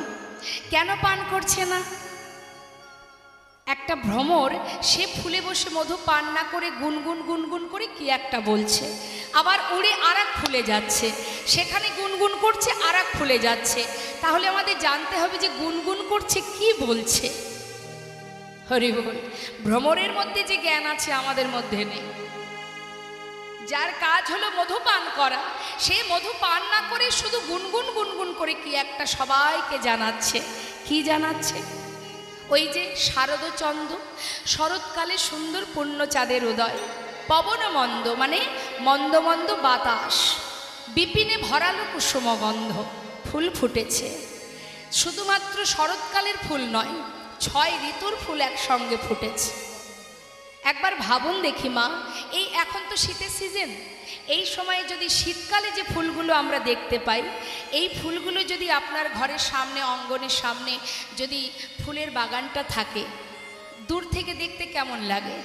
কেন পান করছে না একটা ভ্রমর সে ফুলে বসে মধু পান না করে গুনগুন গুনগুন করে কি একটা বলছে আবার উড়ে আর এক ফুলে যাচ্ছে সেখানে গুনগুন করছে আর এক ফুলে যাচ্ছে তাহলে আমাদের জানতে হবে যে গুনগুন করছে কি বলছে হরি বল ভ্রমরের মধ্যে যে জ্ঞান আছে আমাদের মধ্যে নেই যার কাজ হলো মধু পান করা সে মধু পান না করে শুধু গুনগুন গুনগুন করে কি একটা সবাইকে জানাচ্ছে কি জানাচ্ছে ওই যে শারদচন্দ শরৎকালে সুন্দর পূর্ণ চাঁদের উদয় পবন মন্দ মানে মন্দ মন্দ বাতাস বিপিনে ভরালো কুসুমগন্ধ ফুল ফুটেছে শুধুমাত্র শরৎকালের ফুল নয় 6 ঋতুর ফুল একসঙ্গে ফুটেছে একবার ভাবুন দেখি মা এই এখন তো শীতের সিজন এই সময়ে যদি শীতকালে যে ফুলগুলো আমরা দেখতে পাই এই ফুলগুলো যদি আপনার ঘরের সামনে অঙ্গনের সামনে যদি ফুলের বাগানটা থাকে দূর থেকে দেখতে কেমন লাগে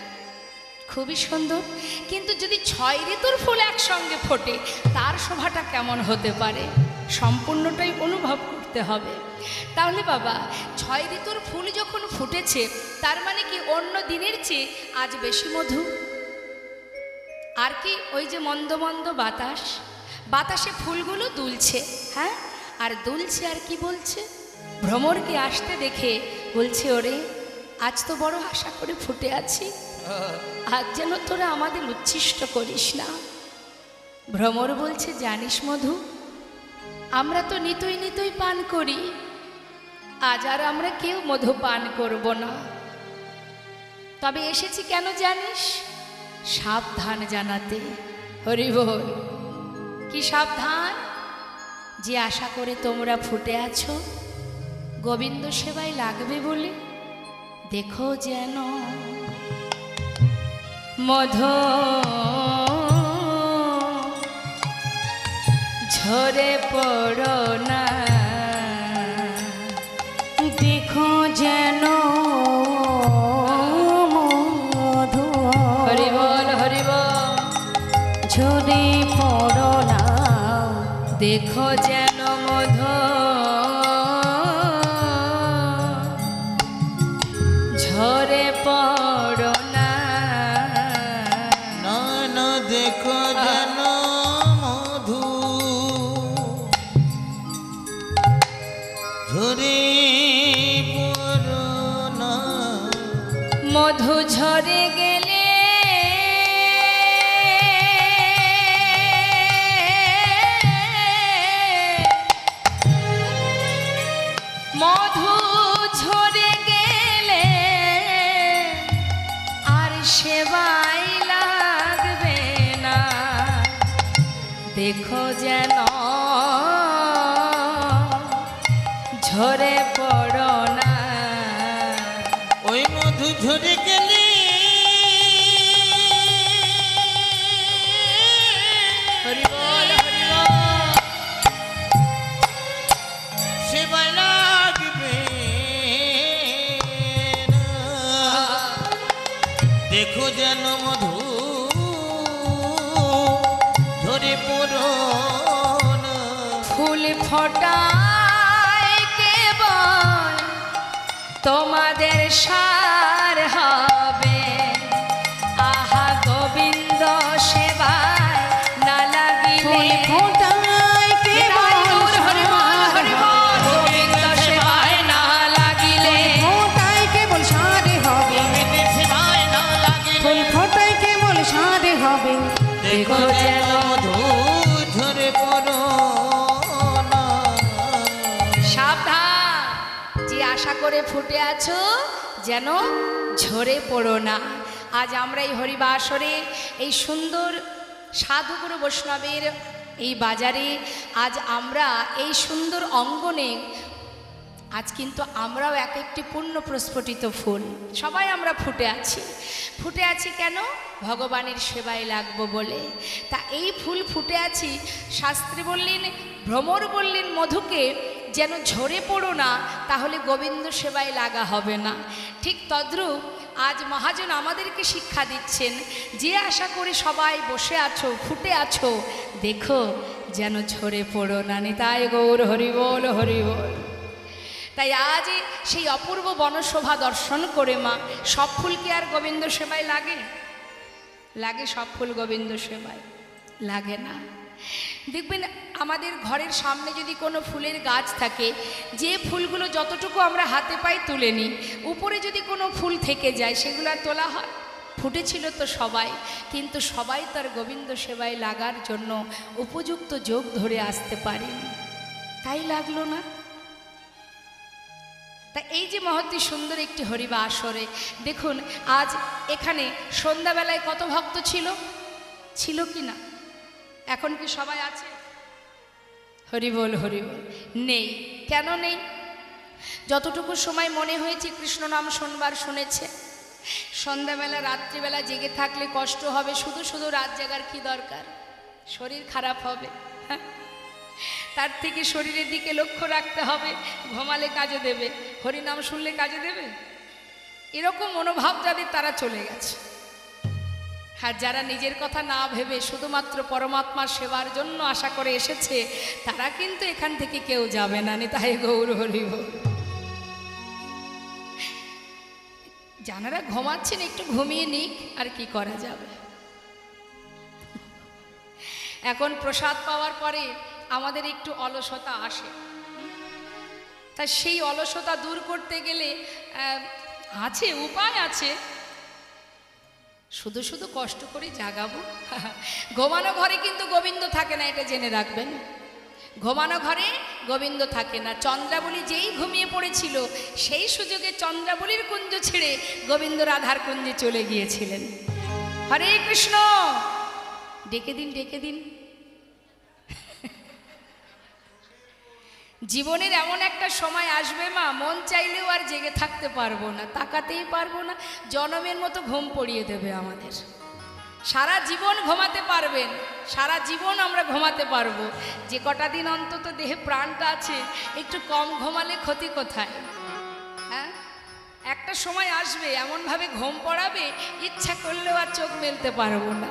খুবই সুন্দর কিন্তু যদি 6 ঋতুর ফুল একসঙ্গে ফোটে তার শোভাটা কেমন হতে পারে সম্পূর্ণটাই অনুভব করতে করতে হবে। তাহলে বাবা 6 ঋতুর ফুল যখন ফুটেছে তার মানে কি অন্য দিনের চেয়ে আজ বেশি মধু? আর কি ওই যে মন্দ মন্দ বাতাস, বাতাসে ফুলগুলো দুলছে, হ্যাঁ, আর দুলছে আর কি বলছে, ভ্রমরকে আসতে দেখে বলছে, ওরে আজ তো বড় আশা করে ফুটে আছি, আজ যেন তোরা আমাদের উচ্ছিষ্ট করিস না। ভ্রমর বলছে, জানিস মধু, আমরা তো নিতই নিতই পান করি, আজ আর আমরা কেউ মধু পান করব না। তবে এসেছি কেন জানিস? সাবধান জানাতে। হরি বল। কি সাবধান? যে আশা করে তোমরা ফুটে আছো গোবিন্দ সেবায় লাগবে বলে, দেখো যেন মধু ঝরে পড়ো না, দেখো যেন মধু হরি বল হরি বল, ঝরে পড়ো না, দেখো যেন মধু ঝরে পড়ো না, না দেখো যেন মধু ঝরে পড়ো না। মধু ঝরে গেলে মধু ঝরে গেলে আর সেবাই লাগবে না, দেখো যেন ঝরে পড়ো না। ওই মধু ঝরে গেলে হরি বল হরি বল, সেবায় লাগবে না। দেখো যেন মধু ঝরে পড়ো না। ফুল ফোটায় কেবল তোমাদের সার হবে, আহা গোবিন্দ সেবায় না লাগিলে, ফুল ফোটায় কেবল হরি বল হরি বল, গোবিন্দ সেবায় না লাগিলে, ফোটায় কেবল সারে হবে, গোবিন্দের সেবায় না লাগিলে, ফুল ফোটায় কেবল সারে হবে, দেখো যেন মধু ঝরে পড়ো না। সাবধান, যে আশা করে ফুটে আছো যেন ঝরে পড়ো না। আজ আমরা এই হরিবাসরে এই সুন্দর সাধুগুরু বৈষ্ণবের এই বাজারে আজ আমরা এই সুন্দর অঙ্গনে আজ কিন্তু আমরাও এক একটি পূর্ণ প্রস্ফুটিত ফুল, সবাই আমরা ফুটে আছি কেন? ভগবানের সেবায় লাগবো বলে। তা এই ফুল ফুটে আছি, শাস্ত্রী বললেন, ভ্রমর বললেন মধুকে যেন ঝরে পড়ো না, তাহলে গোবিন্দ সেবায় লাগা হবে না। ঠিক তদ্রূপ আজ মহাজন আমাদেরকে শিক্ষা দিচ্ছেন, যে আশা করে সবাই বসে আছো ফুটে আছো, দেখো যেন ঝরে পড়ো না। নিতাই গৌর হরি বল হরি বল। তাই আজ সেই অপূর্ব বনশোভা দর্শন করে মা, সব ফুল কি আর গোবিন্দ সেবায় লাগে? লাগে সব ফুল গোবিন্দ সেবায়? লাগে না। দেখবেন আমাদের ঘরের সামনে যদি কোনো ফুলের গাছ থাকে, যে ফুলগুলো যতটুকু আমরা হাতে পাই তুলে নিই, উপরে যদি কোনো ফুল থেকে যায় সেগুলো আর তোলা হয়? ফুটেছিল তো সবাই, কিন্তু সবাই তার গোবিন্দ সেবায় লাগার জন্য উপযুক্ত যোগ ধরে আসতে পারেনি, তাই লাগলো না। তা এই যে মহত্তি সুন্দর একটি হরিবা আসরে দেখুন, আজ এখানে সন্ধ্যাবেলায় কত ভক্ত ছিল কি না? এখন কি সবাই আছে? হরি বল হরি বল। নেই। কেন নেই? যতটুকু সময় মনে হয়েছে কৃষ্ণ নাম শুনবার শুনেছে। সন্ধ্যাবেলা রাত্রিবেলা জেগে থাকলে কষ্ট হবে, শুধু শুধু রাত জাগার কি দরকার? শরীর খারাপ হবে, হ্যাঁ, তার থেকে শরীরের দিকে লক্ষ্য রাখতে হবে। ঘুমালে কাজে দেবে, হরিনাম শুনলে কাজে দেবে? এরকম মনোভাব যাদের, তারা চলে গেছে। আর যারা নিজের কথা না ভেবে শুধুমাত্র পরমাত্মার সেবার জন্য আশা করে এসেছে, তারা কিন্তু এখান থেকে কেউ যাবে না। নিতাই গৌর হরি বল। যারা ঘুমাচ্ছেন একটু ঘুমিয়ে নিক, আর কি করা যাবে। এখন প্রসাদ পাওয়ার পরে আমাদের একটু অলসতা আসে, তা সেই অলসতা দূর করতে গেলে আছে, উপায় আছে। শুধু শুধু কষ্ট করে জাগাবো? ঘুমানো ঘরে কিন্তু গোবিন্দ থাকে না, এটা জেনে রাখবেন। ঘুমানো ঘরে গোবিন্দ থাকে না। চন্দ্রাবলী যেই ঘুমিয়ে পড়েছিল, সেই সুযোগে চন্দ্রাবলীর কুঞ্জ ছেড়ে গোবিন্দ রাধার কুঞ্জে চলে গিয়েছিলেন। হরে কৃষ্ণ, ডেকে দিন, ডেকে দিন। জীবনের এমন একটা সময় আসবে মা, মন চাইলেও আর জেগে থাকতে পারবো না, তাকাতেই পারবো না, জনমের মতো ঘুম পড়িয়ে দেবে আমাদের। সারা জীবন ঘুমাতে পারবেন, সারা জীবন আমরা ঘুমাতে পারবো। যে কটা দিন অন্তত দেহে প্রাণটা আছে, একটু কম ঘুমালে ক্ষতি কোথায়? হ্যাঁ, একটা সময় আসবে এমনভাবে ঘুম পড়াবে, ইচ্ছা করলেও আর চোখ মেলতে পারবো না।